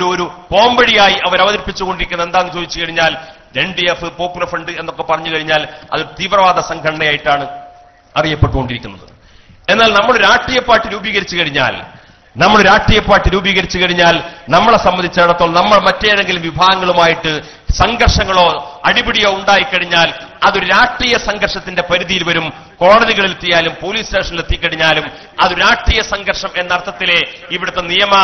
ഒരു പോംവഴിയായി അവർ അവതരിപ്പിച്ചുകൊണ്ടിരിക്കുന്നത് എന്താണെന്ന് ചോദിച്ചു കഴിഞ്ഞാൽ, NDF, പോപ്പുലർ ഫ്രണ്ട് എന്നൊക്കെ പറഞ്ഞു കഴിഞ്ഞാൽ അത് തീവ്രവാദ സംഘടനയായിട്ടാണ് അറിയപ്പെട്ടുകൊണ്ടിരിക്കുന്നത്. എന്നാൽ നമ്മൾ രാഷ്ട്രീയ പാർട്ടി രൂപീകരിച്ചു കഴിഞ്ഞാൽ നമ്മളെ സംബന്ധിച്ചിടത്തോളം നമ്മൾ മറ്റേതെങ്കിലും വിഭാഗങ്ങളുമായിട്ട് സംഘർഷങ്ങളോ അടിപിടിയോ ഉണ്ടായിക്കഴിഞ്ഞാൽ അതൊരു രാഷ്ട്രീയ സംഘർഷത്തിന്റെ പരിധിയിൽ വരും. കോടതികളിലെത്തിയാലും പോലീസ് സ്റ്റേഷനിൽ എത്തിക്കഴിഞ്ഞാലും അത് രാഷ്ട്രീയ സംഘർഷം എന്ന അർത്ഥത്തിലെ ഇവിടുത്തെ നിയമ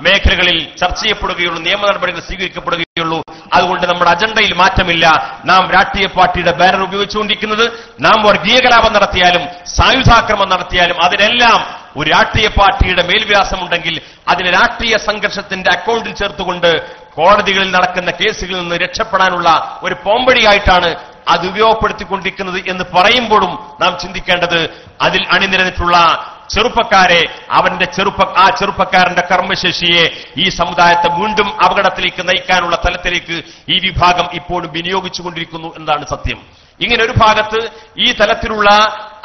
മേഖലകളിൽ ചർച്ച ചെയ്യപ്പെടുകയുള്ളൂ, നിയമ നടപടികൾ സ്വീകരിക്കപ്പെടുകയുള്ളൂ. അതുകൊണ്ട് നമ്മുടെ അജണ്ടയിൽ മാറ്റമില്ല. നാം രാഷ്ട്രീയ പാർട്ടിയുടെ ബാനർ ഉപയോഗിച്ചുകൊണ്ടിരിക്കുന്നത്, നാം വർഗീയ കലാപം നടത്തിയാലും സായുധാക്രമം നടത്തിയാലും അതിനെല്ലാം ഒരു രാഷ്ട്രീയ പാർട്ടിയുടെ മേൽവ്യാസമുണ്ടെങ്കിൽ അതിന് രാഷ്ട്രീയ സംഘർഷത്തിന്റെ അക്കൗണ്ടിൽ ചേർത്തുകൊണ്ട് കോടതികളിൽ നടക്കുന്ന കേസുകളിൽ നിന്ന് രക്ഷപ്പെടാനുള്ള ഒരു പോംവഴിയായിട്ടാണ് അത് ഉപയോഗപ്പെടുത്തിക്കൊണ്ടിരിക്കുന്നത് എന്ന് പറയുമ്പോഴും നാം ചിന്തിക്കേണ്ടത് അതിൽ അണിനിരന്നിട്ടുള്ള ചെറുപ്പക്കാരെ, ആ ചെറുപ്പക്കാരന്റെ കർമ്മശേഷിയെ ഈ സമുദായത്തെ വീണ്ടും അപകടത്തിലേക്ക് നയിക്കാനുള്ള തലത്തിലേക്ക് ഈ വിഭാഗം ഇപ്പോഴും വിനിയോഗിച്ചുകൊണ്ടിരിക്കുന്നു എന്നതാണ് സത്യം. ഇങ്ങനെ ഒരു ഭാഗത്ത് ഈ തലത്തിലുള്ള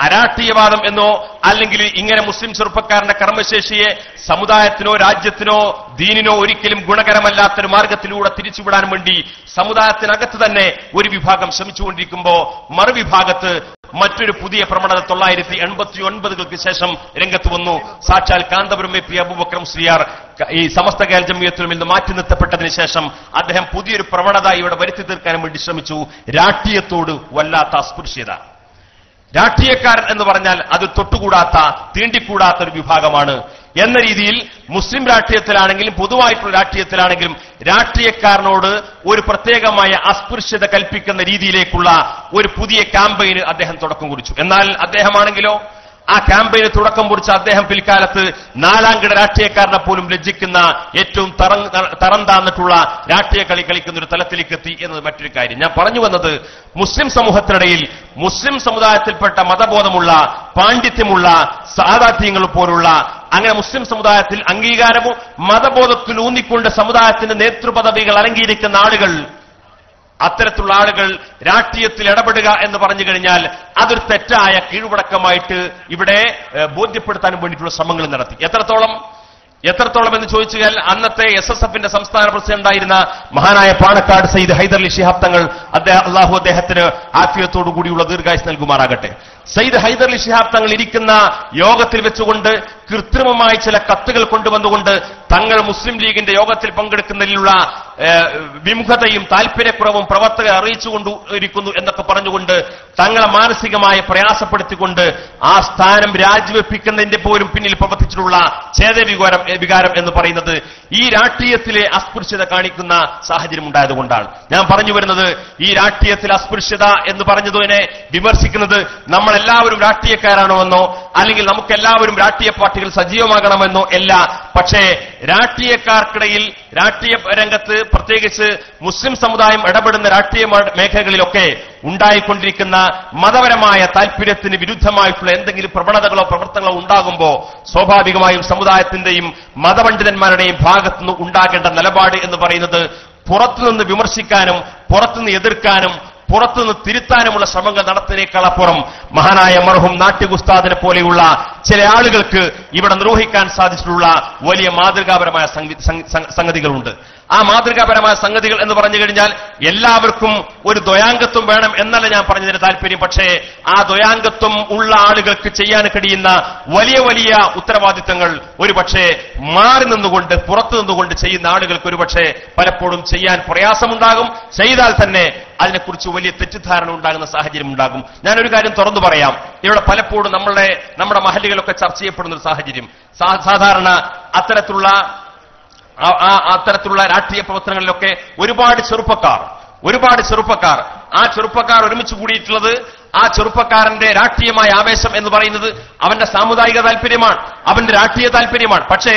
അരാഷ്ട്രീയവാദം എന്നോ അല്ലെങ്കിൽ ഇങ്ങനെ മുസ്ലിം ചെറുപ്പക്കാരന്റെ കർമ്മശേഷിയെ സമുദായത്തിനോ രാജ്യത്തിനോ ദീനിനോ ഒരിക്കലും ഗുണകരമല്ലാത്തൊരു മാർഗത്തിലൂടെ തിരിച്ചുവിടാൻ വേണ്ടി സമുദായത്തിനകത്ത് തന്നെ ഒരു വിഭാഗം ശ്രമിച്ചുകൊണ്ടിരിക്കുമ്പോൾ മറുവിഭാഗത്ത് മറ്റൊരു പുതിയ പ്രവണത 1989 ശേഷം രംഗത്ത് വന്നു. സാക്ഷാൽ കാന്തപുരം AP അബൂബക്കർ മുസ്ലിയാർ ഈ സമസ്ത കേരള ജംഇയ്യത്തുൽ നിന്ന് മാറ്റി നിർത്തപ്പെട്ടതിന് ശേഷം അദ്ദേഹം പുതിയൊരു പ്രവണത ഇവിടെ വരുത്തി തീർക്കാൻ വേണ്ടി ശ്രമിച്ചു. രാഷ്ട്രീയത്തോട് വല്ലാത്ത അസ്പൃശ്യത. രാഷ്ട്രീയക്കാരൻ എന്ന് പറഞ്ഞാൽ അത് തൊട്ടുകൂടാത്ത, തീണ്ടിക്കൂടാത്ത ഒരു വിഭാഗമാണ് എന്ന രീതിയിൽ മുസ്ലിം രാഷ്ട്രീയത്തിലാണെങ്കിലും പൊതുവായിട്ടുള്ള രാഷ്ട്രീയത്തിലാണെങ്കിലും രാഷ്ട്രീയക്കാരനോട് ഒരു പ്രത്യേകമായ അസ്പൃശ്യത കൽപ്പിക്കുന്ന രീതിയിലേക്കുള്ള ഒരു പുതിയ ക്യാമ്പയിന് അദ്ദേഹം തുടക്കം കുറിച്ചു. എന്നാൽ അദ്ദേഹമാണെങ്കിലോ ആ ക്യാമ്പയിന് തുടക്കം കുറിച്ച അദ്ദേഹം പിൽക്കാലത്ത് നാലാംകിട രാഷ്ട്രീയക്കാരനെ പോലും ലജ്ജിക്കുന്ന ഏറ്റവും തരം താന്നിട്ടുള്ള രാഷ്ട്രീയ കളി കളിക്കുന്ന ഒരു തലത്തിലേക്ക് എത്തി എന്നത് മറ്റൊരു കാര്യം. ഞാൻ പറഞ്ഞു വന്നത് മുസ്ലിം സമൂഹത്തിനിടയിൽ മുസ്ലിം സമുദായത്തിൽപ്പെട്ട മതബോധമുള്ള, പാണ്ഡിത്യമുള്ള, സാദാത്യങ്ങൾ പോലുള്ള അങ്ങനെ മുസ്ലിം സമുദായത്തിൽ അംഗീകാരവും മതബോധത്തിൽ ഊന്നിക്കൊണ്ട് സമുദായത്തിന്റെ നേതൃപദവികൾ അലങ്കരിക്കുന്ന ആളുകൾ, അത്തരത്തിലുള്ള ആളുകൾ രാഷ്ട്രീയത്തിൽ ഇടപെടുക എന്ന് പറഞ്ഞു കഴിഞ്ഞാൽ അതൊരു തെറ്റായ കീഴ്വഴക്കമായിട്ട് ഇവിടെ ബോധ്യപ്പെടുത്താൻ വേണ്ടിയിട്ടുള്ള ശ്രമങ്ങൾ നടത്തി. എത്രത്തോളം എന്ന് ചോദിച്ചാൽ അന്നത്തെ SSFന്റെ സംസ്ഥാന പ്രസിഡന്റായിരുന്ന മഹാനായ പാണക്കാട് സയ്യിദ് ഹൈദർലി ശിഹാബ് തങ്ങൾ, അള്ളാഹു അദ്ദേഹത്തിന് ആഫിയത്തോടു കൂടിയുള്ള ദീർഘായുസ് നൽകുമാറാകട്ടെ, സയ്യിദ് ഹൈദർലി ശിഹാബ് തങ്ങൾ ഇരിക്കുന്ന യോഗത്തിൽ വെച്ചുകൊണ്ട് കൃത്രിമമായി ചില കത്തുകൾ കൊണ്ടുവന്നുകൊണ്ട് തങ്ങൾ മുസ്ലിം ലീഗിന്റെ യോഗത്തിൽ പങ്കെടുക്കുന്നതിലുള്ള വിമുഖതയും താല്പര്യക്കുറവും പ്രവർത്തകരെ അറിയിച്ചുകൊണ്ടിരിക്കുന്നു എന്നൊക്കെ പറഞ്ഞുകൊണ്ട് തങ്ങളെ മാനസികമായി പ്രയാസപ്പെടുത്തിക്കൊണ്ട് ആ സ്ഥാനം രാജിവെപ്പിക്കുന്നതിന്റെ പോലും പിന്നിൽ പ്രവർത്തിച്ചിട്ടുള്ള വികാരം എന്ന് പറയുന്നത് ഈ രാഷ്ട്രീയത്തിലെ അസ്പൃശ്യത കാണിക്കുന്ന സാഹചര്യം ഉണ്ടായതുകൊണ്ടാണ്. ഞാൻ പറഞ്ഞു വരുന്നത് ഈ രാഷ്ട്രീയത്തിൽ അസ്പൃശ്യത എന്ന് പറഞ്ഞതിനെ വിമർശിക്കുന്നത് നമ്മളെല്ലാവരും രാഷ്ട്രീയക്കാരാണോ എന്നോ അല്ലെങ്കിൽ നമുക്കെല്ലാവരും രാഷ്ട്രീയ പാർട്ടികൾ സജീവമാകണമെന്നോ അല്ല. പക്ഷേ രാഷ്ട്രീയക്കാർക്കിടയിൽ രാഷ്ട്രീയ രംഗത്ത് പ്രത്യേകിച്ച് മുസ്ലിം സമുദായം ഇടപെടുന്ന രാഷ്ട്രീയ മേഖലകളിലൊക്കെ ഉണ്ടായിക്കൊണ്ടിരിക്കുന്ന മതപരമായ താല്പര്യത്തിന് വിരുദ്ധമായിട്ടുള്ള എന്തെങ്കിലും പ്രവണതകളോ പ്രവർത്തനങ്ങളോ ഉണ്ടാകുമ്പോൾ സ്വാഭാവികമായും സമുദായത്തിന്റെയും മതപണ്ഡിതന്മാരുടെയും ഭാഗത്തുനിന്ന് ഉണ്ടാകേണ്ട നിലപാട് എന്ന് പറയുന്നത് പുറത്തുനിന്ന് വിമർശിക്കാനും പുറത്തുനിന്ന് എതിർക്കാനും പുറത്തുനിന്ന് തിരുത്താനുമുള്ള ശ്രമങ്ങൾ നടത്തുന്നതിനേക്കാളപ്പുറം മഹാനായ മർഹൂം നാട്യഗുസ്താദിനെ പോലെയുള്ള ചില ആളുകൾക്ക് ഇവിടെ നിർവഹിക്കാൻ സാധിച്ചിട്ടുള്ള വലിയ മാതൃകാപരമായ സംഗതികളുണ്ട്. ആ മാതൃകാപരമായ സംഗതികൾ എന്ന് പറഞ്ഞു കഴിഞ്ഞാൽ എല്ലാവർക്കും ഒരു ദ്വയാംഗത്വം വേണം എന്നല്ല ഞാൻ പറഞ്ഞതിന് താല്പര്യം. പക്ഷേ ആ ദ്വയാംഗത്വം ഉള്ള ആളുകൾക്ക് ചെയ്യാൻ കഴിയുന്ന വലിയ വലിയ ഉത്തരവാദിത്തങ്ങൾ ഒരുപക്ഷെ മാറി നിന്നുകൊണ്ട് പുറത്തു നിന്നുകൊണ്ട് ചെയ്യുന്ന ആളുകൾക്ക് ഒരുപക്ഷെ പലപ്പോഴും ചെയ്യാൻ പ്രയാസമുണ്ടാകും. ചെയ്താൽ തന്നെ അതിനെക്കുറിച്ച് വലിയ തെറ്റിദ്ധാരണ ഉണ്ടാകുന്ന സാഹചര്യം ഉണ്ടാകും. ഞാനൊരു കാര്യം തുറന്നു പറയാം. ഇവിടെ പലപ്പോഴും നമ്മുടെ മഹല്ലുകളൊക്കെ ചർച്ച ചെയ്യപ്പെടുന്ന ഒരു സാഹചര്യം, സാധാരണ അത്തരത്തിലുള്ള രാഷ്ട്രീയ പ്രവർത്തനങ്ങളിലൊക്കെ ഒരുപാട് ചെറുപ്പക്കാർ ആ ചെറുപ്പക്കാർ ഒരുമിച്ച് കൂടിയിട്ടുള്ളത് ആ ചെറുപ്പക്കാരന്റെ രാഷ്ട്രീയമായ ആവേശം എന്ന് പറയുന്നത് അവന്റെ സാമുദായിക താല്പര്യമാണ്, അവന്റെ രാഷ്ട്രീയ താല്പര്യമാണ്. പക്ഷേ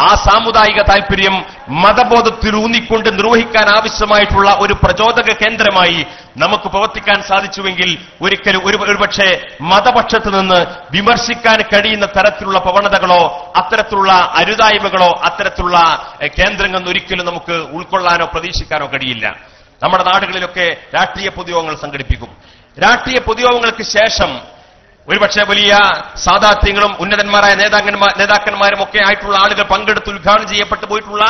ആ സാമുദായിക താല്പര്യം മതബോധത്തിൽ ഊന്നിക്കൊണ്ട് നിർവഹിക്കാൻ ആവശ്യമായിട്ടുള്ള ഒരു പ്രചോദക കേന്ദ്രമായി നമുക്ക് പ്രവർത്തിക്കാൻ സാധിച്ചുവെങ്കിൽ ഒരിക്കലും ഒരുപക്ഷെ മതപക്ഷത്ത് നിന്ന് വിമർശിക്കാൻ കഴിയുന്ന തരത്തിലുള്ള പ്രവണതകളോ അത്തരത്തിലുള്ള അരുതായ്മകളോ അത്തരത്തിലുള്ള കേന്ദ്രങ്ങൾ ഒരിക്കലും നമുക്ക് ഉൾക്കൊള്ളാനോ പ്രതീക്ഷിക്കാനോ കഴിയില്ല. നമ്മുടെ നാടുകളിലൊക്കെ രാഷ്ട്രീയ പൊതുയോഗങ്ങൾ സംഘടിപ്പിക്കും. രാഷ്ട്രീയ പൊതുയോഗങ്ങൾക്ക് ശേഷം ഒരുപക്ഷെ വലിയ സാദാത്യങ്ങളും ഉന്നതന്മാരായ നേതാക്കന്മാരും ഒക്കെ ആയിട്ടുള്ള ആളുകൾ പങ്കെടുത്ത് ഉദ്ഘാടനം ചെയ്യപ്പെട്ടു പോയിട്ടുള്ള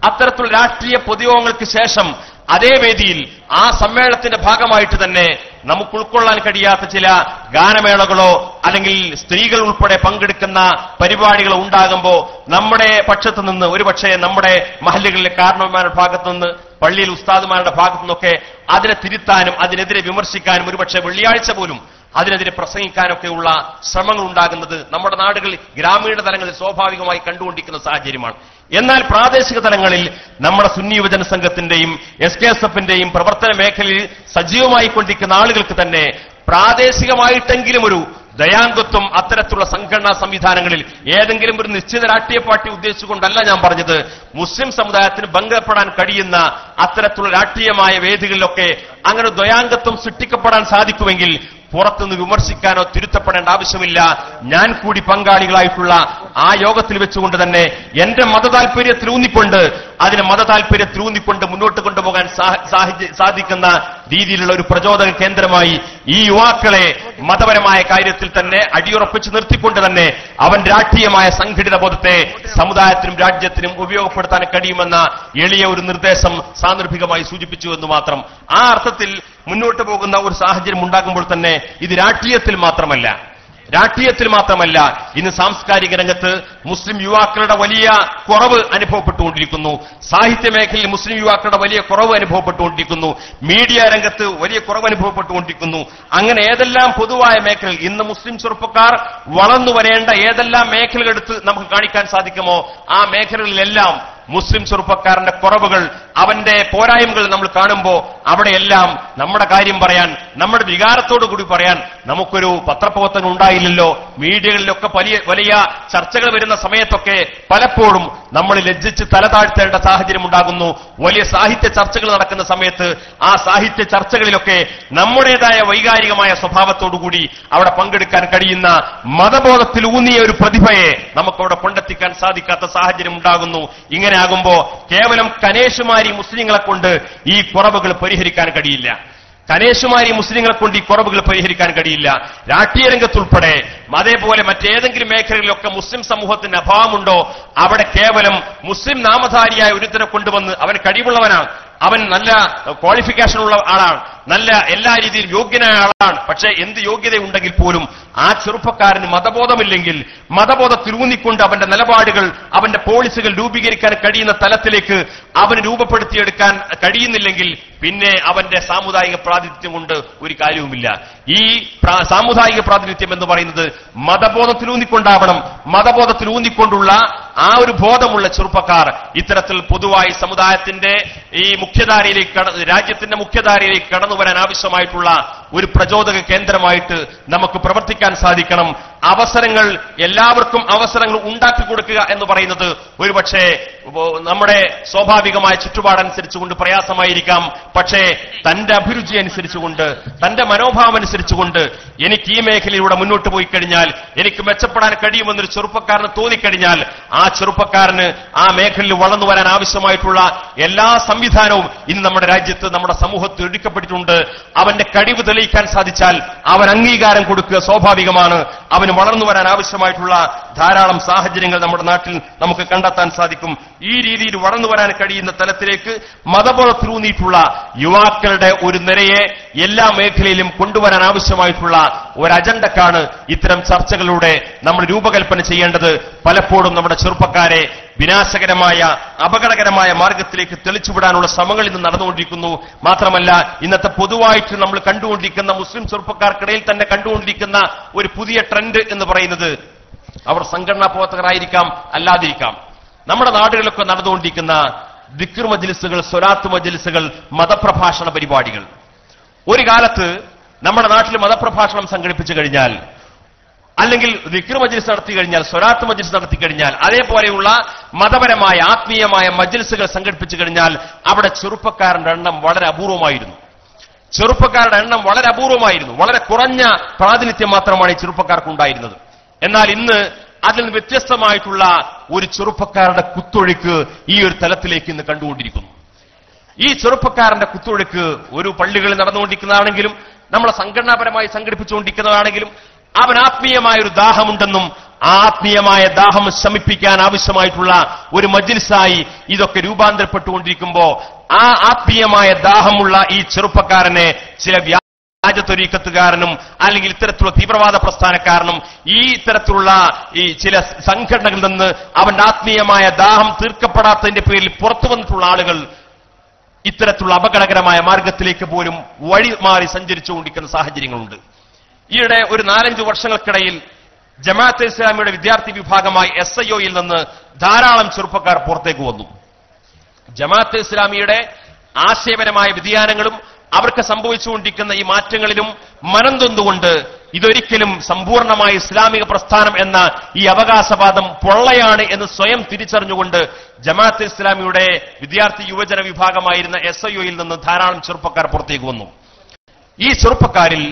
അത്തരത്തിലുള്ള രാഷ്ട്രീയ പൊതുയോഗങ്ങൾക്ക് ശേഷം അതേ വേദിയിൽ ആ സമ്മേളനത്തിന്റെ ഭാഗമായിട്ട് തന്നെ നമുക്ക് ഉൾക്കൊള്ളാൻ കഴിയാത്ത ചില ഗാനമേളകളോ അല്ലെങ്കിൽ സ്ത്രീകൾ ഉൾപ്പെടെ പങ്കെടുക്കുന്ന പരിപാടികളോ ഉണ്ടാകുമ്പോൾ നമ്മുടെ പക്ഷത്തു നിന്ന് ഒരുപക്ഷെ നമ്മുടെ മഹല്ലുകളിലെ കാരണവന്മാരുടെ ഭാഗത്തു നിന്ന് പള്ളിയിൽ ഉസ്താദുമാരുടെ ഭാഗത്തു നിന്നൊക്കെ അതിനെ തിരുത്താനും അതിനെതിരെ വിമർശിക്കാനും ഒരുപക്ഷെ വെള്ളിയാഴ്ച പോലും അതിനെതിരെ പ്രസംഗിക്കാനൊക്കെയുള്ള ശ്രമങ്ങൾ ഉണ്ടാകുന്നത് നമ്മുടെ നാടുകളിൽ ഗ്രാമീണ തലങ്ങളിൽ സ്വാഭാവികമായി കണ്ടുകൊണ്ടിരിക്കുന്ന സാഹചര്യമാണ്. എന്നാൽ പ്രാദേശിക തലങ്ങളിൽ നമ്മുടെ സുന്നി യുവജന സംഘത്തിന്റെയും SKSFന്റെയും പ്രവർത്തന മേഖലയിൽ സജീവമായി കൊണ്ടിരിക്കുന്ന ആളുകൾക്ക് തന്നെ പ്രാദേശികമായിട്ടെങ്കിലും ഒരു ദയാംഗത്വം അത്തരത്തിലുള്ള സംഘടനാ സംവിധാനങ്ങളിൽ ഏതെങ്കിലും ഒരു നിശ്ചിത രാഷ്ട്രീയ പാർട്ടി ഉദ്ദേശിച്ചുകൊണ്ടല്ല ഞാൻ പറഞ്ഞത്. മുസ്ലിം സമുദായത്തിന് ബന്ധപ്പെടാൻ കഴിയുന്ന അത്തരത്തിലുള്ള രാഷ്ട്രീയമായ വേദികളിലൊക്കെ അങ്ങനെ ദ്വയാംഗത്വം സൃഷ്ടിക്കപ്പെടാൻ സാധിക്കുമെങ്കിൽ പുറത്തുനിന്ന് വിമർശിക്കാനോ തിരുത്തപ്പെടേണ്ട ആവശ്യമില്ല. ഞാൻ കൂടി പങ്കാളികളായിട്ടുള്ള ആ യോഗത്തിൽ വെച്ചുകൊണ്ട് തന്നെ എന്റെ മതതാൽപര്യത്തിൽ ഊന്നിക്കൊണ്ട് അതിനെ മതതാൽപര്യത്തിൽ ഊന്നിക്കൊണ്ട് മുന്നോട്ട് കൊണ്ടുപോകാൻ സാധിക്കുന്ന രീതിയിലുള്ള ഒരു പ്രചോദക കേന്ദ്രമായി ഈ യുവാക്കളെ മതപരമായ കാര്യത്തിൽ തന്നെ അടിയുറപ്പിച്ച് നിർത്തിക്കൊണ്ട് തന്നെ അവൻ രാഷ്ട്രീയമായ സംഘടിത ബോധത്തെ സമുദായത്തിനും രാജ്യത്തിനും ഉപയോഗപ്പെടുത്താൻ കഴിയുമെന്ന എളിയ ഒരു നിർദ്ദേശം സാന്ദർഭികമായി സൂചിപ്പിച്ചു എന്ന് മാത്രം. ആ അർത്ഥത്തിൽ മുന്നോട്ട് പോകുന്ന ഒരു സാഹചര്യം ഉണ്ടാകുമ്പോൾ തന്നെ ഇത് രാഷ്ട്രീയത്തിൽ മാത്രമല്ല ഇന്ന് സാംസ്കാരിക രംഗത്ത് മുസ്ലിം യുവാക്കളുടെ വലിയ കുറവ് അനുഭവപ്പെട്ടുകൊണ്ടിരിക്കുന്നു. സാഹിത്യ മേഖലയിൽ മുസ്ലിം യുവാക്കളുടെ വലിയ കുറവ് അനുഭവപ്പെട്ടുകൊണ്ടിരിക്കുന്നു. മീഡിയ രംഗത്ത് വലിയ കുറവ് അനുഭവപ്പെട്ടുകൊണ്ടിരിക്കുന്നു. അങ്ങനെ ഏതെല്ലാം പൊതുവായ മേഖലകൾ ഇന്ന് മുസ്ലിം ചെറുപ്പക്കാർ വളർന്നു വരേണ്ട ഏതെല്ലാം മേഖലകൾ എടുത്ത് നമുക്ക് കാണിക്കാൻ സാധിക്കുമോ ആ മേഖലകളിലെല്ലാം മുസ്ലിം ചെറുപ്പക്കാരന്റെ കുറവുകൾ അവന്റെ പോരായ്മകൾ നമ്മൾ കാണുമ്പോൾ അവിടെയെല്ലാം നമ്മുടെ കാര്യം പറയാൻ നമ്മുടെ വികാരത്തോടു കൂടി പറയാൻ നമുക്കൊരു പത്രപ്രവർത്തനം ഉണ്ടായില്ലല്ലോ. മീഡിയകളിലൊക്കെ വലിയ ചർച്ചകൾ വരുന്ന സമയത്തൊക്കെ പലപ്പോഴും നമ്മൾ ലജ്ജിച്ച് തല താഴ്ത്തേണ്ട സാഹചര്യം ഉണ്ടാകുന്നു. വലിയ സാഹിത്യ ചർച്ചകൾ നടക്കുന്ന സമയത്ത് ആ സാഹിത്യ ചർച്ചകളിലൊക്കെ നമ്മുടേതായ വൈകാരികമായ സ്വഭാവത്തോടുകൂടി അവിടെ പങ്കെടുക്കാൻ കഴിയുന്ന മതബോധത്തിൽ ഊന്നിയ ഒരു പ്രതിഭയെ നമുക്കവിടെ കൊണ്ടെത്തിക്കാൻ സാധിക്കാത്ത സാഹചര്യം ഉണ്ടാകുന്നു. ഇങ്ങനെ ആകുമ്പോ കേവലം കനേഷുമാരി മുസ്ലിങ്ങളെ കൊണ്ട് ഈ കുറവുകൾ പരിഹരിക്കാൻ കഴിയില്ല. രാഷ്ട്രീയ രംഗത്തുൾപ്പെടെ അതേപോലെ മറ്റേതെങ്കിലും മേഖലകളിലൊക്കെ മുസ്ലിം സമൂഹത്തിന് അഭാവമുണ്ടോ അവിടെ കേവലം മുസ്ലിം നാമധാരിയായ ഒരുത്തനെ കൊണ്ടുവന്ന് അവൻ കഴിവുള്ളവനാണ്, അവൻ നല്ല ക്വാളിഫിക്കേഷൻ ഉള്ള ആളാണ്, നല്ല എല്ലാ രീതിയിലും യോഗ്യനായ ആളാണ്. പക്ഷേ എന്ത് യോഗ്യതയുണ്ടെങ്കിൽ പോലും ആ ചെറുപ്പക്കാരന് മതബോധമില്ലെങ്കിൽ മതബോധത്തിൽ ഊന്നിക്കൊണ്ട് അവന്റെ നിലപാടുകൾ അവന്റെ പോളിസികൾ രൂപീകരിക്കാൻ കഴിയുന്ന തലത്തിലേക്ക് അവന് രൂപപ്പെടുത്തിയെടുക്കാൻ കഴിയുന്നില്ലെങ്കിൽ പിന്നെ അവന്റെ സാമുദായിക പ്രാതിനിധ്യം കൊണ്ട് ഒരു കാര്യവുമില്ല. ഈ സാമുദായിക പ്രാതിനിധ്യം എന്ന് പറയുന്നത് മതബോധത്തിൽ ഊന്നിക്കൊണ്ടാവണം. മതബോധത്തിൽ ഊന്നിക്കൊണ്ടുള്ള ആ ഒരു ബോധമുള്ള ചെറുപ്പക്കാർ ഇത്തരത്തിൽ പൊതുവായി സമുദായത്തിന്റെ ഈ മുഖ്യധാരയിലേക്ക് രാജ്യത്തിന്റെ മുഖ്യധാരയിലേക്ക് കടന്നു വരാൻ ആവശ്യമായിട്ടുള്ള ഒരു പ്രചോദക കേന്ദ്രമായിട്ട് നമുക്ക് പ്രവർത്തിക്കാൻ സാധിക്കണം. അവസരങ്ങൾ എല്ലാവർക്കും അവസരങ്ങൾ ഉണ്ടാക്കി കൊടുക്കുക എന്ന് പറയുന്നത് ഒരുപക്ഷെ നമ്മുടെ സ്വാഭാവികമായ ചുറ്റുപാടനുസരിച്ചുകൊണ്ട് പ്രയാസമായിരിക്കാം. പക്ഷേ തന്റെ അഭിരുചി അനുസരിച്ചുകൊണ്ട് തന്റെ മനോഭാവം അനുസരിച്ചുകൊണ്ട് എനിക്ക് ഈ മേഖലയിലൂടെ മുന്നോട്ട് പോയി കഴിഞ്ഞാൽ എനിക്ക് മെച്ചപ്പെടാൻ കഴിയുമെന്നൊരു ചെറുപ്പക്കാരന് തോന്നിക്കഴിഞ്ഞാൽ ആ ചെറുപ്പക്കാരന് ആ മേഖലയിൽ വളർന്നു വരാൻ ആവശ്യമായിട്ടുള്ള എല്ലാ സംവിധാനവും ഇന്ന് നമ്മുടെ രാജ്യത്ത് നമ്മുടെ സമൂഹത്തിൽ ഒരുക്കപ്പെട്ടിട്ടുണ്ട്. അവന്റെ കഴിവ് തെളിയിക്കാൻ സാധിച്ചാൽ അവൻ അംഗീകാരം കൊടുക്കുക സ്വാഭാവികമാണ്. അവന് വളർന്നു വരാൻ ആവശ്യമായിട്ടുള്ള ധാരാളം സാഹചര്യങ്ങൾ നമ്മുടെ നാട്ടിൽ നമുക്ക് കണ്ടെത്താൻ സാധിക്കും. ഈ രീതിയിൽ വളർന്നു വരാൻ കഴിയുന്ന തലത്തിലേക്ക് മതബോധത്തിലൂന്നിയിട്ടുള്ള യുവാക്കളുടെ ഒരു നിരയെ എല്ലാ മേഖലയിലും കൊണ്ടുവരാൻ ആവശ്യമായിട്ടുള്ള ഒരു അജണ്ടക്കാണ് ഇത്തരം ചർച്ചകളിലൂടെ നമ്മൾ രൂപകൽപ്പന ചെയ്യേണ്ടത്. പലപ്പോഴും നമ്മുടെ ചെറുപ്പക്കാരെ വിനാശകരമായ അപകടകരമായ മാർഗത്തിലേക്ക് തെളിച്ചുവിടാനുള്ള ശ്രമങ്ങൾ ഇന്ന് നടന്നുകൊണ്ടിരിക്കുന്നു. മാത്രമല്ല ഇന്നത്തെ പൊതുവായിട്ട് നമ്മൾ കണ്ടുകൊണ്ടിരിക്കുന്ന മുസ്ലിം ചെറുപ്പക്കാർക്കിടയിൽ തന്നെ കണ്ടുകൊണ്ടിരിക്കുന്ന ഒരു പുതിയ ട്രെൻഡ് എന്ന് പറയുന്നത് അവർ സംഘടനാ പ്രവർത്തകരായിരിക്കാം, അല്ലാതിരിക്കാം. നമ്മുടെ നാടുകളിലൊക്കെ നടന്നുകൊണ്ടിരിക്കുന്ന ദിക്ർ മജ്ലിസുകൾ, സ്വലാത്ത് മജ്ലിസുകൾ, മതപ്രഭാഷണ പരിപാടികൾ. ഒരു കാലത്ത് നമ്മുടെ നാട്ടിൽ മതപ്രഭാഷണം സംഘടിപ്പിച്ചു കഴിഞ്ഞാൽ അല്ലെങ്കിൽ ദിക്ർ മജ്ലിസ് നടത്തി കഴിഞ്ഞാൽ സ്വലാത്ത് മജ്ലിസ് നടത്തി കഴിഞ്ഞാൽ അതേപോലെയുള്ള മതപരമായ ആത്മീയമായ മജ്ലിസുകൾ സംഘടിപ്പിച്ചു കഴിഞ്ഞാൽ അവിടെ ചെറുപ്പക്കാരുടെ എണ്ണം വളരെ അപൂർവമായിരുന്നു. വളരെ കുറഞ്ഞ പ്രാതിനിധ്യം മാത്രമാണ് ഈ ചെറുപ്പക്കാർക്ക് ഉണ്ടായിരുന്നത്. എന്നാൽ ഇന്ന് അതിൽ നിന്ന് വ്യത്യസ്തമായിട്ടുള്ള ഒരു ചെറുപ്പക്കാരുടെ കുത്തൊഴുക്ക് ഈ ഒരു തലത്തിലേക്ക് ഇന്ന് കണ്ടുകൊണ്ടിരിക്കുന്നു. ഈ ചെറുപ്പക്കാരന്റെ കുത്തൊഴുക്ക് ഒരു പള്ളികളിൽ നടന്നുകൊണ്ടിരിക്കുന്നതാണെങ്കിലും നമ്മളെ സംഘടനാപരമായി സംഘടിപ്പിച്ചുകൊണ്ടിരിക്കുന്നതാണെങ്കിലും അവൻ ആത്മീയമായ ഒരു ദാഹമുണ്ടെന്നും ആത്മീയമായ ദാഹം ശമിപ്പിക്കാൻ ആവശ്യമായിട്ടുള്ള ഒരു മജ്ലിസായി ഇതൊക്കെ രൂപാന്തരപ്പെട്ടുകൊണ്ടിരിക്കുമ്പോ ആ ആത്മീയമായ ദാഹമുള്ള ഈ ചെറുപ്പക്കാരനെ ചില വ്യാജത്വരീക്കത്തുകാരനും അല്ലെങ്കിൽ ഇത്തരത്തിലുള്ള തീവ്രവാദ പ്രസ്ഥാനക്കാരനും ഈ ഇത്തരത്തിലുള്ള ഈ ചില സംഘടനകളിൽ നിന്ന് അവന്റെ ആത്മീയമായ ദാഹം തീർക്കപ്പെടാത്തതിന്റെ പേരിൽ പുറത്തു വന്നിട്ടുള്ള ആളുകൾ ഇത്തരത്തിലുള്ള അപകടകരമായ മാർഗത്തിലേക്ക് പോലും വഴി മാറി സഞ്ചരിച്ചുകൊണ്ടിരിക്കുന്ന സാഹചര്യങ്ങളുണ്ട്. ഈയിടെ ഒരു 4-5 വർഷങ്ങൾക്കിടയിൽ ജമാഅത്തെ ഇസ്ലാമിയുടെ വിദ്യാർത്ഥി വിഭാഗമായി SIOയിൽ നിന്ന് ധാരാളം ചെറുപ്പക്കാർ പുറത്തേക്ക് വന്നു. ജമാഅത്തെ ഇസ്ലാമിയുടെ ആശയപരമായ വ്യതിയാനങ്ങളും അവർക്ക് സംഭവിച്ചുകൊണ്ടിരിക്കുന്ന ഈ മാറ്റങ്ങളിലും മനം തൊന്നുകൊണ്ട് ഇതൊരിക്കലും സമ്പൂർണമായ ഇസ്ലാമിക പ്രസ്ഥാനം എന്ന ഈ അവകാശവാദം പൊള്ളയാണ് എന്ന് സ്വയം തിരിച്ചറിഞ്ഞുകൊണ്ട് ജമാഅത്തെ ഇസ്ലാമിയുടെ വിദ്യാർത്ഥി യുവജന വിഭാഗമായിരുന്ന SIOയിൽ നിന്ന് ധാരാളം ചെറുപ്പക്കാർ പുറത്തേക്ക് വന്നു. ഈ ചെറുപ്പക്കാരിൽ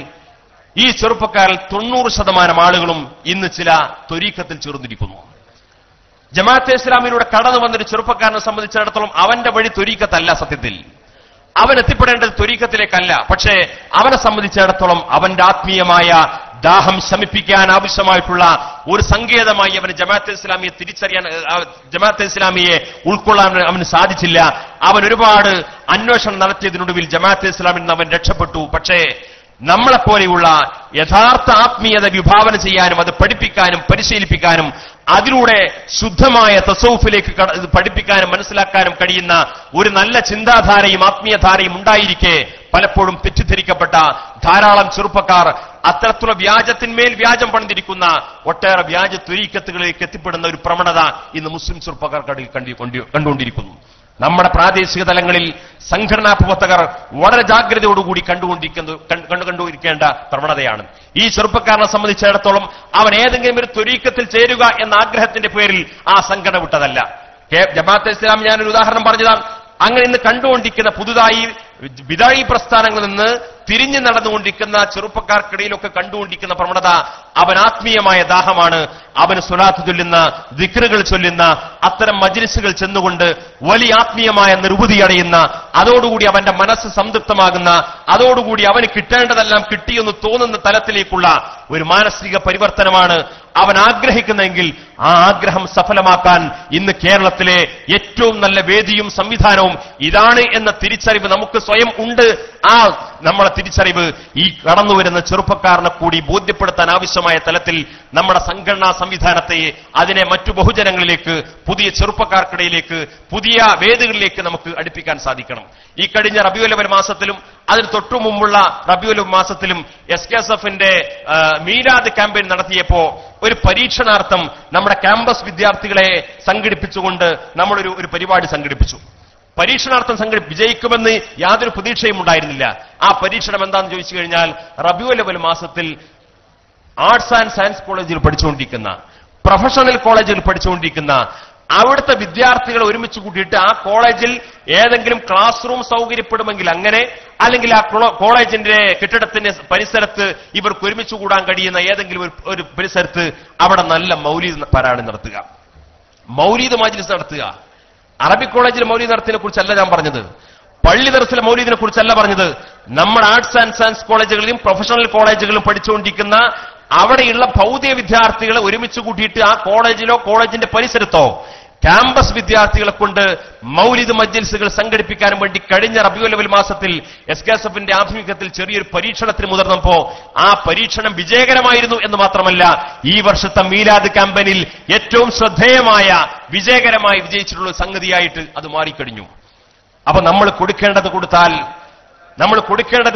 90% ആളുകളും ഇന്ന് ചില ത്വരീഖത്തിൽ ചേർന്നിരിക്കുന്നു. ജമാഅത്തെ ഇസ്ലാമിലൂടെ കടന്നു വന്നൊരു ചെറുപ്പക്കാരനെ സംബന്ധിച്ചിടത്തോളം അവന്റെ വഴി ത്വരീഖത്തല്ല. സത്യത്തിൽ അവൻ എത്തിപ്പെടേണ്ടത് ത്വരീഖത്തിലേക്കല്ല. പക്ഷേ അവനെ സംബന്ധിച്ചിടത്തോളം അവന്റെ ആത്മീയമായ ദാഹം ശമിപ്പിക്കാൻ ആവശ്യമായിട്ടുള്ള ഒരു സങ്കേതമായി അവന് ജമാഅത്തെ ഇസ്ലാമിയെ തിരിച്ചറിയാൻ, ജമാഅത്തെ ഇസ്ലാമിയെ ഉൾക്കൊള്ളാൻ അവന് സാധിച്ചില്ല. അവൻ ഒരുപാട് അന്വേഷണം നടത്തിയതിനൊടുവിൽ ജമാഅത്തെ ഇസ്ലാമിൽ നിന്ന് അവൻ രക്ഷപ്പെട്ടു. പക്ഷേ നമ്മളെപ്പോലെയുള്ള യഥാർത്ഥ ആത്മീയത വിഭാവന ചെയ്യാനും അത് പഠിപ്പിക്കാനും പരിശീലിപ്പിക്കാനും അതിലൂടെ ശുദ്ധമായ തസൗഫിലേക്ക് പഠിപ്പിക്കാനും മനസ്സിലാക്കാനും കഴിയുന്ന ഒരു നല്ല ചിന്താധാരയും ആത്മീയധാരയും ഉണ്ടായിരിക്കെ പലപ്പോഴും തെറ്റിദ്ധരിക്കപ്പെട്ട ധാരാളം ചെറുപ്പക്കാർ അത്തരത്തിലുള്ള വ്യാജത്തിന്മേൽ വ്യാജം പണിതിരിക്കുന്ന ഒട്ടേറെ വ്യാജ ത്വരീഖത്തുകളിലേക്ക് എത്തിപ്പെടുന്ന ഒരു പ്രവണത ഇന്ന് മുസ്ലിം ചെറുപ്പക്കാർക്കിടയിൽ കണ്ടുകൊണ്ടിരിക്കുന്നു. നമ്മുടെ പ്രാദേശിക തലങ്ങളിൽ സംഘടനാ പ്രവർത്തകർ വളരെ ജാഗ്രതയോടുകൂടി കണ്ടുകൊണ്ടിരിക്കേണ്ട പ്രവണതയാണ്. ഈ ചെറുപ്പക്കാരനെ സംബന്ധിച്ചിടത്തോളം അവൻ ഏതെങ്കിലും ഒരു ത്വരീഖത്തിൽ ചേരുക എന്ന ആഗ്രഹത്തിന്റെ പേരിൽ ആ സംഘടന വിട്ടതല്ല. ജമാഅത്തെ ഇസ്ലാം ഞാനൊരു ഉദാഹരണം പറഞ്ഞതാണ്. അങ്ങനെ ഇന്ന് കണ്ടുകൊണ്ടിരിക്കുന്ന പുതുതായി ബിദഈ പ്രസ്ഥാനങ്ങളിൽ നിന്ന് തിരിഞ്ഞു നടന്നുകൊണ്ടിരിക്കുന്ന ചെറുപ്പക്കാർക്കിടയിലൊക്കെ കണ്ടുകൊണ്ടിരിക്കുന്ന പ്രവണത അവൻ ആത്മീയമായ ദാഹമാണ്. അവന് സ്വലാത്ത് ചൊല്ലുന്ന, ദിക്റുകൾ ചൊല്ലുന്ന അത്തരം മജ്ലിസുകൾ ചെന്നുകൊണ്ട് വലിയ ആത്മീയമായ നിർവൃതി അടയുന്ന, അതോടുകൂടി അവന്റെ മനസ്സ് സംതൃപ്തമാകുന്ന, അതോടുകൂടി അവന് കിട്ടേണ്ടതെല്ലാം കിട്ടിയെന്ന് തോന്നുന്ന തലത്തിലേക്കുള്ള ഒരു മാനസിക പരിവർത്തനമാണ് അവൻ ആഗ്രഹിക്കുന്നെങ്കിൽ ആ ആഗ്രഹം സഫലമാക്കാൻ ഇന്ന് കേരളത്തിലെ ഏറ്റവും നല്ല വേദിയും സംവിധാനവും ഇതാണ് എന്ന തിരിച്ചറിവ് നമുക്ക് സ്വയം ഉണ്ട്. ആ നമ്മളെ തിരിച്ചറിവ് ഈ കടന്നുവരുന്ന ചെറുപ്പക്കാരനെ കൂടി ബോധ്യപ്പെടുത്താൻ ആവശ്യമായ തലത്തിൽ നമ്മുടെ സംഘടനാ സംവിധാനത്തെ അതിനെ മറ്റു ബഹുജനങ്ങളിലേക്ക്, പുതിയ ചെറുപ്പക്കാർക്കിടയിലേക്ക്, പുതിയ വേദികളിലേക്ക് നമുക്ക് അടുപ്പിക്കാൻ സാധിക്കണം. ഈ കഴിഞ്ഞ റബീഉൽ അവ്വൽ മാസത്തിലും അതിന് തൊട്ടു മുമ്പുള്ള റബീഉൽ മാസത്തിലും SKSFന്റെ മീലാദ് ക്യാമ്പയിൻ നടത്തിയപ്പോ ഒരു പരീക്ഷണാർത്ഥം നമ്മുടെ ക്യാമ്പസ് വിദ്യാർത്ഥികളെ സംഘടിപ്പിച്ചുകൊണ്ട് നമ്മളൊരു പരിപാടി സംഘടിപ്പിച്ചു. പരീക്ഷണാർത്ഥം വിജയിക്കുമെന്ന് യാതൊരു പ്രതീക്ഷയും ഉണ്ടായിരുന്നില്ല. ആ പരീക്ഷണം എന്താണെന്ന് ചോദിച്ചു കഴിഞ്ഞാൽ റബീഉൽ അവ്വൽ മാസത്തിൽ ആർട്സ് ആൻഡ് സയൻസ് കോളേജിൽ പഠിച്ചുകൊണ്ടിരിക്കുന്ന, പ്രൊഫഷണൽ കോളേജിൽ പഠിച്ചുകൊണ്ടിരിക്കുന്ന അവിടുത്തെ വിദ്യാർത്ഥികളെ ഒരുമിച്ച് കൂട്ടിയിട്ട് ആ കോളേജിൽ ഏതെങ്കിലും ക്ലാസ് റൂം സൗകര്യപ്പെടുമെങ്കിൽ അങ്ങനെ, അല്ലെങ്കിൽ ആ കോളേജിന്റെ കെട്ടിടത്തിന്റെ പരിസരത്ത് ഇവർക്ക് ഒരുമിച്ച് കൂടാൻ കഴിയുന്ന ഏതെങ്കിലും ഒരു പരിസരത്ത് അവിടെ നല്ല മൗലീദ് പാരായണം നടത്തുക, മൗലീദ് മജ്ലിസ് നടത്തുക. അറബിക് കോളേജിൽ മൗലീദ് നടത്തിയതിനെ കുറിച്ചല്ല ഞാൻ പറഞ്ഞത്, പള്ളി ദർസിലെ മൗലീദിനെ കുറിച്ചല്ല പറഞ്ഞത്. നമ്മുടെ ആർട്സ് ആൻഡ് സയൻസ് കോളേജുകളിലും പ്രൊഫഷണൽ കോളേജുകളിലും പഠിച്ചുകൊണ്ടിരിക്കുന്ന അവിടെയുള്ള ഭൗതിക വിദ്യാർത്ഥികളെ ഒരുമിച്ച് കൂട്ടിയിട്ട് ആ കോളേജിലോ കോളേജിന്റെ പരിസരത്തോ ക്യാമ്പസ് വിദ്യാർത്ഥികളെ കൊണ്ട് മൗലിദ് മജ്ലിസുകൾ സംഘടിപ്പിക്കാനും വേണ്ടി കഴിഞ്ഞ റബീഉൽ അവ്വൽ മാസത്തിൽ SKSFന്റെ ആഭിമുഖ്യത്തിൽ ചെറിയൊരു പരീക്ഷണത്തിന് മുതിർന്നപ്പോ ആ പരീക്ഷണം വിജയകരമായിരുന്നു എന്ന് മാത്രമല്ല ഈ വർഷത്തെ മീലാദ് ക്യാമ്പയിനിൽ ഏറ്റവും ശ്രദ്ധേയമായ വിജയകരമായി വിജയിച്ചിട്ടുള്ള സംഗതിയായിട്ട് അത് മാറിക്കഴിഞ്ഞു. അപ്പൊ നമ്മൾ കൊടുക്കേണ്ടത്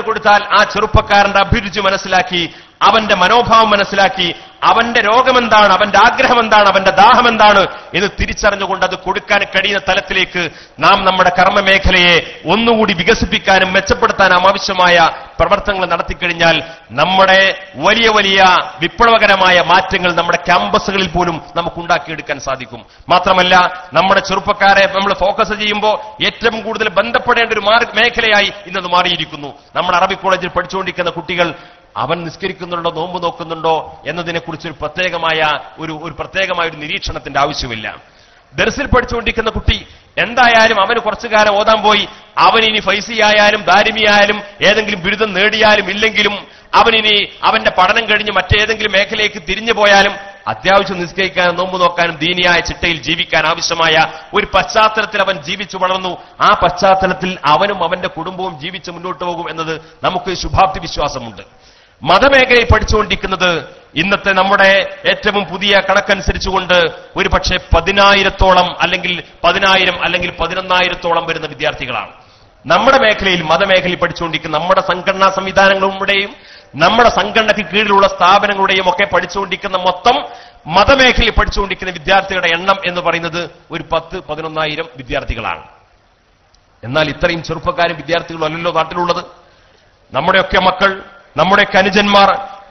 കൊടുത്താൽ ആ ചെറുപ്പക്കാരന്റെ അഭിരുചി മനസ്സിലാക്കി, അവന്റെ മനോഭാവം മനസ്സിലാക്കി, അവന്റെ രോഗമെന്താണ്, അവന്റെ ആഗ്രഹം എന്താണ്, അവന്റെ ദാഹം എന്താണ് എന്ന് തിരിച്ചറിഞ്ഞുകൊണ്ട് അത് കൊടുക്കാൻ കഴിയുന്ന തലത്തിലേക്ക് നാം നമ്മുടെ കർമ്മമേഖലയെ ഒന്നുകൂടി വികസിപ്പിക്കാനും മെച്ചപ്പെടുത്താനും ആവശ്യമായ പ്രവർത്തനങ്ങൾ നടത്തിക്കഴിഞ്ഞാൽ നമ്മുടെ വലിയ വലിയ വിപ്ലവകരമായ മാറ്റങ്ങൾ നമ്മുടെ ക്യാമ്പസുകളിൽ പോലും നമുക്ക് ഉണ്ടാക്കിയെടുക്കാൻ സാധിക്കും. മാത്രമല്ല നമ്മുടെ ചെറുപ്പക്കാരെ നമ്മൾ ഫോക്കസ് ചെയ്യുമ്പോൾ ഏറ്റവും കൂടുതൽ ബന്ധപ്പെടേണ്ട ഒരു മേഖലയായി ഇന്നത് മാറിയിരിക്കുന്നു. നമ്മുടെ അറബിക് കോളേജിൽ പഠിച്ചുകൊണ്ടിരിക്കുന്ന കുട്ടികൾ അവൻ നിസ്കരിക്കുന്നുണ്ടോ, നോമ്പ് നോക്കുന്നുണ്ടോ എന്നതിനെക്കുറിച്ച് ഒരു പ്രത്യേകമായ ഒരു നിരീക്ഷണത്തിന്റെ ആവശ്യമില്ല. ദർസിൽ പഠിച്ചുകൊണ്ടിരിക്കുന്ന കുട്ടി എന്തായാലും അവന് കുറച്ചു കാലം ഓതാൻ പോയി, അവനിനി ഫൈസിയായാലും ദാരിമിയായാലും ഏതെങ്കിലും ബിരുദം നേടിയാലും ഇല്ലെങ്കിലും അവനിനി അവന്റെ പഠനം കഴിഞ്ഞ് മറ്റേതെങ്കിലും മേഖലയിലേക്ക് തിരിഞ്ഞു പോയാലും അത്യാവശ്യം നിസ്കരിക്കാനും നോമ്പ് നോക്കാനും ദീനിയായ ചിട്ടയിൽ ജീവിക്കാൻ ആവശ്യമായ ഒരു പശ്ചാത്തലത്തിൽ അവൻ ജീവിച്ചു വളർന്നു. ആ പശ്ചാത്തലത്തിൽ അവനും അവന്റെ കുടുംബവും ജീവിച്ച് മുന്നോട്ട് പോകും എന്നത് നമുക്ക് ശുഭാപ്തി വിശ്വാസമുണ്ട്. മതമേഖലയിൽ പഠിച്ചുകൊണ്ടിരിക്കുന്നത് ഇന്നത്തെ നമ്മുടെ ഏറ്റവും പുതിയ കണക്കനുസരിച്ചുകൊണ്ട് ഒരു പക്ഷേ 10,000-ഓളം അല്ലെങ്കിൽ 10,000 അല്ലെങ്കിൽ 11,000-ഓളം വരുന്ന വിദ്യാർത്ഥികളാണ് നമ്മുടെ മേഖലയിൽ, മതമേഖലയിൽ പഠിച്ചുകൊണ്ടിരിക്കുന്ന നമ്മുടെ സംഘടനാ സംവിധാനങ്ങളുടെയും നമ്മുടെ സംഘടനയ്ക്ക് കീഴിലുള്ള സ്ഥാപനങ്ങളുടെയും ഒക്കെ പഠിച്ചുകൊണ്ടിരിക്കുന്ന മൊത്തം മതമേഖലയിൽ പഠിച്ചുകൊണ്ടിരിക്കുന്ന വിദ്യാർത്ഥികളുടെ എണ്ണം എന്ന് പറയുന്നത് ഒരു 10,000-11,000 വിദ്യാർത്ഥികളാണ്. എന്നാൽ ഇത്രയും ചെറുപ്പക്കാരും വിദ്യാർത്ഥികളും അല്ലല്ലോ നാട്ടിലുള്ളത്. നമ്മുടെയൊക്കെ മക്കൾ, നമ്മുടെയൊക്കെ അനുജന്മാർ,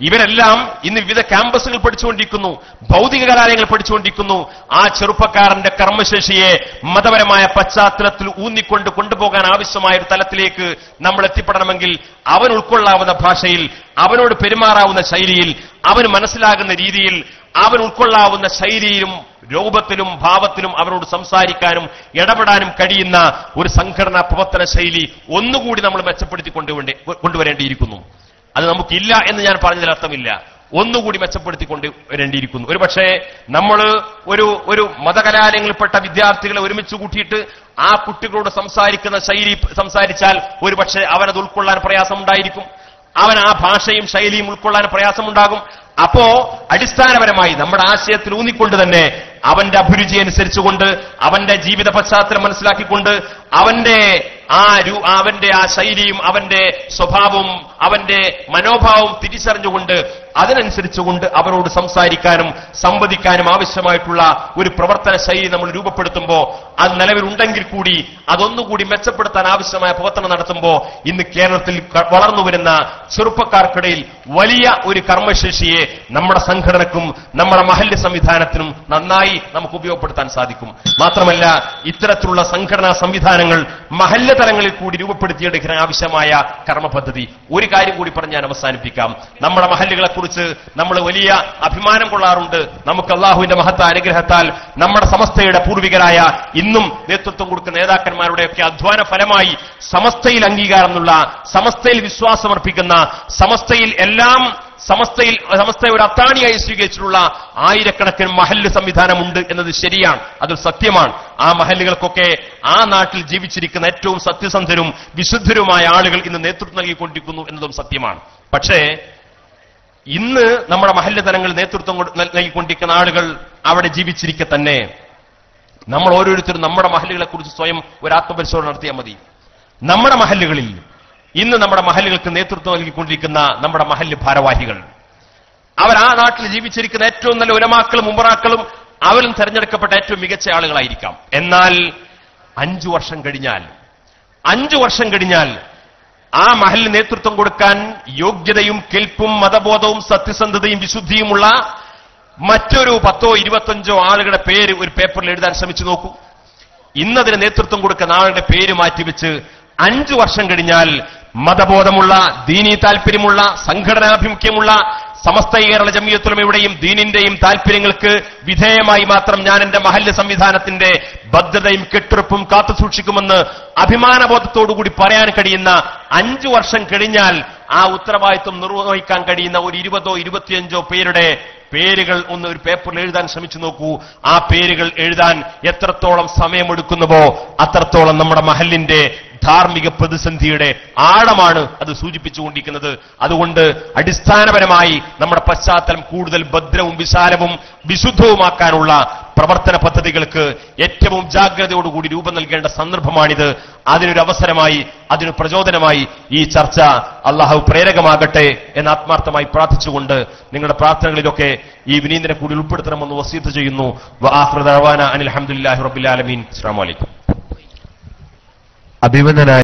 ഇവരെല്ലാം ഇന്ന് വിവിധ ക്യാമ്പസുകൾ പഠിച്ചുകൊണ്ടിരിക്കുന്നു, ഭൗതിക കലാലയങ്ങൾ പഠിച്ചുകൊണ്ടിരിക്കുന്നു. ആ ചെറുപ്പക്കാരന്റെ കർമ്മശേഷിയെ മതപരമായ പശ്ചാത്തലത്തിൽ ഊന്നിക്കൊണ്ട് കൊണ്ടുപോകാൻ ആവശ്യമായ ഒരു തലത്തിലേക്ക് നമ്മൾ എത്തിപ്പെടണമെങ്കിൽ അവൻ ഉൾക്കൊള്ളാവുന്ന ഭാഷയിൽ, അവനോട് പെരുമാറാവുന്ന ശൈലിയിൽ, അവന് മനസ്സിലാകുന്ന രീതിയിൽ, അവൻ ഉൾക്കൊള്ളാവുന്ന ശൈലിയിലും രൂപത്തിലും ഭാവത്തിലും അവരോട് സംസാരിക്കാനും ഇടപെടാനും കഴിയുന്ന ഒരു സംഘടനാ പ്രവർത്തന ശൈലി ഒന്നുകൂടി നമ്മൾ മെച്ചപ്പെടുത്തി കൊണ്ടുവരേണ്ടിയിരിക്കുന്നു. അത് നമുക്കില്ല എന്ന് ഞാൻ പറഞ്ഞതിൽ അർത്ഥമില്ല. ഒന്നുകൂടി മെച്ചപ്പെടുത്തിക്കൊണ്ട് വരേണ്ടിയിരിക്കുന്നു. ഒരുപക്ഷെ നമ്മൾ ഒരു മതകലാലയങ്ങളിൽപ്പെട്ട വിദ്യാർത്ഥികളെ ഒരുമിച്ച് കൂട്ടിയിട്ട് ആ കുട്ടികളോട് സംസാരിക്കുന്ന ശൈലി സംസാരിച്ചാൽ ഒരുപക്ഷെ അവനത് ഉൾക്കൊള്ളാൻ പ്രയാസമുണ്ടായിരിക്കും. അവൻ ആ ഭാഷയും ശൈലിയും ഉൾക്കൊള്ളാൻ പ്രയാസമുണ്ടാകും. അപ്പോ അടിസ്ഥാനപരമായി നമ്മുടെ ആശയത്തിൽ ഊന്നിക്കൊണ്ട് തന്നെ അവന്റെ അഭിരുചി അനുസരിച്ചുകൊണ്ട്, അവന്റെ ജീവിത പശ്ചാത്തലം മനസ്സിലാക്കിക്കൊണ്ട്, അവന്റെ ആ ശൈലിയും അവന്റെ സ്വഭാവവും അവന്റെ മനോഭാവവും തിരിച്ചറിഞ്ഞുകൊണ്ട് അതിനനുസരിച്ചുകൊണ്ട് അവരോട് സംസാരിക്കാനും സംവദിക്കാനും ആവശ്യമായിട്ടുള്ള ഒരു പ്രവർത്തന ശൈലി നമ്മൾ രൂപപ്പെടുത്തുമ്പോൾ, അത് നിലവിലുണ്ടെങ്കിൽ കൂടി അതൊന്നുകൂടി മെച്ചപ്പെടുത്താൻ ആവശ്യമായ പ്രവർത്തനം നടത്തുമ്പോൾ ഇന്ന് കേരളത്തിൽ വളർന്നു വരുന്ന ചെറുപ്പക്കാർക്കിടയിൽ വലിയ ഒരു കർമ്മശേഷിയെ നമ്മുടെ സംഘടനക്കും നമ്മുടെ മഹല്ല് സംവിധാനത്തിനും നന്നായി നമുക്ക് ഉപയോഗപ്പെടുത്താൻ സാധിക്കും. മാത്രമല്ല, ഇത്തരത്തിലുള്ള സംഘടനാ സംവിധാനങ്ങൾ മഹല്ല് തലങ്ങളിൽ കൂടി രൂപപ്പെടുത്തിയെടുക്കാൻ ആവശ്യമായ കർമ്മ പദ്ധതി. ഒരു കാര്യം കൂടി പറഞ്ഞ് ഞാൻ അവസാനിപ്പിക്കാം. നമ്മുടെ മഹല്ലുകളെ കുറിച്ച് നമ്മൾ വലിയ അഭിമാനം കൊള്ളാറുണ്ട്. നമുക്ക് അള്ളാഹുവിന്റെ മഹത്തായ അനുഗ്രഹത്താൽ നമ്മുടെ സമസ്തയുടെ പൂർവികരായ ഇന്നും നേതൃത്വം കൊടുക്കുന്ന നേതാക്കന്മാരുടെയൊക്കെ അധ്വാന ഫലമായി സമസ്തയിൽ അംഗീകാരമുള്ള, സമസ്തയിൽ വിശ്വാസമർപ്പിക്കുന്ന, സമസ്തയെ ഒരു അത്താണിയായി സ്വീകരിച്ചിട്ടുള്ള ആയിരക്കണക്കിന് മഹല്ല് സംവിധാനമുണ്ട് എന്നത് ശരിയാണ്, അതൊരു സത്യമാണ്. ആ മഹല്ലുകൾക്കൊക്കെ ആ നാട്ടിൽ ജീവിച്ചിരിക്കുന്ന ഏറ്റവും സത്യസന്ധരും വിശുദ്ധരുമായ ആളുകൾ ഇന്ന് നേതൃത്വം നൽകിക്കൊണ്ടിരിക്കുന്നു എന്നതും സത്യമാണ്. പക്ഷേ ഇന്ന് നമ്മുടെ മഹല്ല് തലങ്ങളിൽ നേതൃത്വം നൽകിക്കൊണ്ടിരിക്കുന്ന ആളുകൾ അവിടെ ജീവിച്ചിരിക്കെ തന്നെ നമ്മൾ ഓരോരുത്തരും നമ്മുടെ മഹല്ലുകളെ കുറിച്ച് സ്വയം ഒരു ആത്മപരിശോധന നടത്തിയാൽ മതി. നമ്മുടെ മഹല്ലുകളിൽ ഇന്ന് നമ്മുടെ മഹല്ലുകൾക്ക് നേതൃത്വം നൽകിക്കൊണ്ടിരിക്കുന്ന നമ്മുടെ മഹല്ല് ഭാരവാഹികൾ, അവർ ആ നാട്ടിൽ ജീവിച്ചിരിക്കുന്ന ഏറ്റവും നല്ല ഉലമാക്കളും ഉമറാക്കളും അവരും തെരഞ്ഞെടുക്കപ്പെട്ട ഏറ്റവും മികച്ച ആളുകളായിരിക്കാം. എന്നാൽ 5 വർഷം കഴിഞ്ഞാൽ ആ മഹല്ല് നേതൃത്വം കൊടുക്കാൻ യോഗ്യതയും കെൽപ്പും മതബോധവും സത്യസന്ധതയും വിശുദ്ധിയുമുള്ള മറ്റൊരു 10-25 ആളുകളുടെ പേര് ഒരു പേപ്പറിൽ എഴുതാൻ ശ്രമിച്ചു നോക്കൂ. ഇന്നതിന് നേതൃത്വം കൊടുക്കുന്ന ആളുടെ പേര് മാറ്റിവെച്ച് 5 വർഷം കഴിഞ്ഞാൽ മതബോധമുള്ള, ദീനീ താല്പര്യമുള്ള, സംഘടനാഭിമുഖ്യമുള്ള, സമസ്ത കേരള ജമിയത്തുലമയുടെയും ദീനിന്റെയും താല്പര്യങ്ങൾക്ക് വിധേയമായി മാത്രം ഞാൻ എന്റെ മഹല്ല് സംവിധാനത്തിന്റെ ഭദ്രതയും കെട്ടുറപ്പും കാത്തുസൂക്ഷിക്കുമെന്ന് അഭിമാനബോധത്തോടുകൂടി പറയാൻ കഴിയുന്ന 5 വർഷം കഴിഞ്ഞാൽ ആ ഉത്തരവാദിത്വം നിർവഹിക്കാൻ കഴിയുന്ന ഒരു 20-25 പേരുടെ പേരുകൾ ഒന്ന് ഒരു പേപ്പറിൽ എഴുതാൻ ശ്രമിച്ചു നോക്കൂ. ആ പേരുകൾ എഴുതാൻ എത്രത്തോളം സമയമെടുക്കുന്നുവോ അത്രത്തോളം നമ്മുടെ മഹല്ലിന്റെ ധാർമ്മിക പ്രതിസന്ധിയുടെ ആഴമാണ് അത് സൂചിപ്പിച്ചുകൊണ്ടിരിക്കുന്നത്. അതുകൊണ്ട് അടിസ്ഥാനപരമായി നമ്മുടെ പശ്ചാത്തലം കൂടുതൽ ഭദ്രവും വിശാലവും വിശുദ്ധവുമാക്കാനുള്ള പ്രവർത്തന പദ്ധതികൾക്ക് ഏറ്റവും ജാഗ്രതയോടുകൂടി രൂപം നൽകേണ്ട സന്ദർഭമാണിത്. അതിനൊരു അവസരമായി, അതിന് പ്രചോദനമായി ഈ ചർച്ച അള്ളാഹു പ്രേരകമാകട്ടെ എന്ന് ആത്മാർത്ഥമായി പ്രാർത്ഥിച്ചുകൊണ്ട് നിങ്ങളുടെ പ്രാർത്ഥനകളിലൊക്കെ ഈ വിനീതനെ കൂടി ഉൾപ്പെടുത്തണമെന്ന് വസീയത്ത് ചെയ്യുന്നു. വആഖിറു ദഅവാന അനിൽ ഹംദുലില്ലാഹി റബ്ബിൽ ആലമീൻ. അസ്സലാമു അലൈക്കും. അഭിമന്യനായ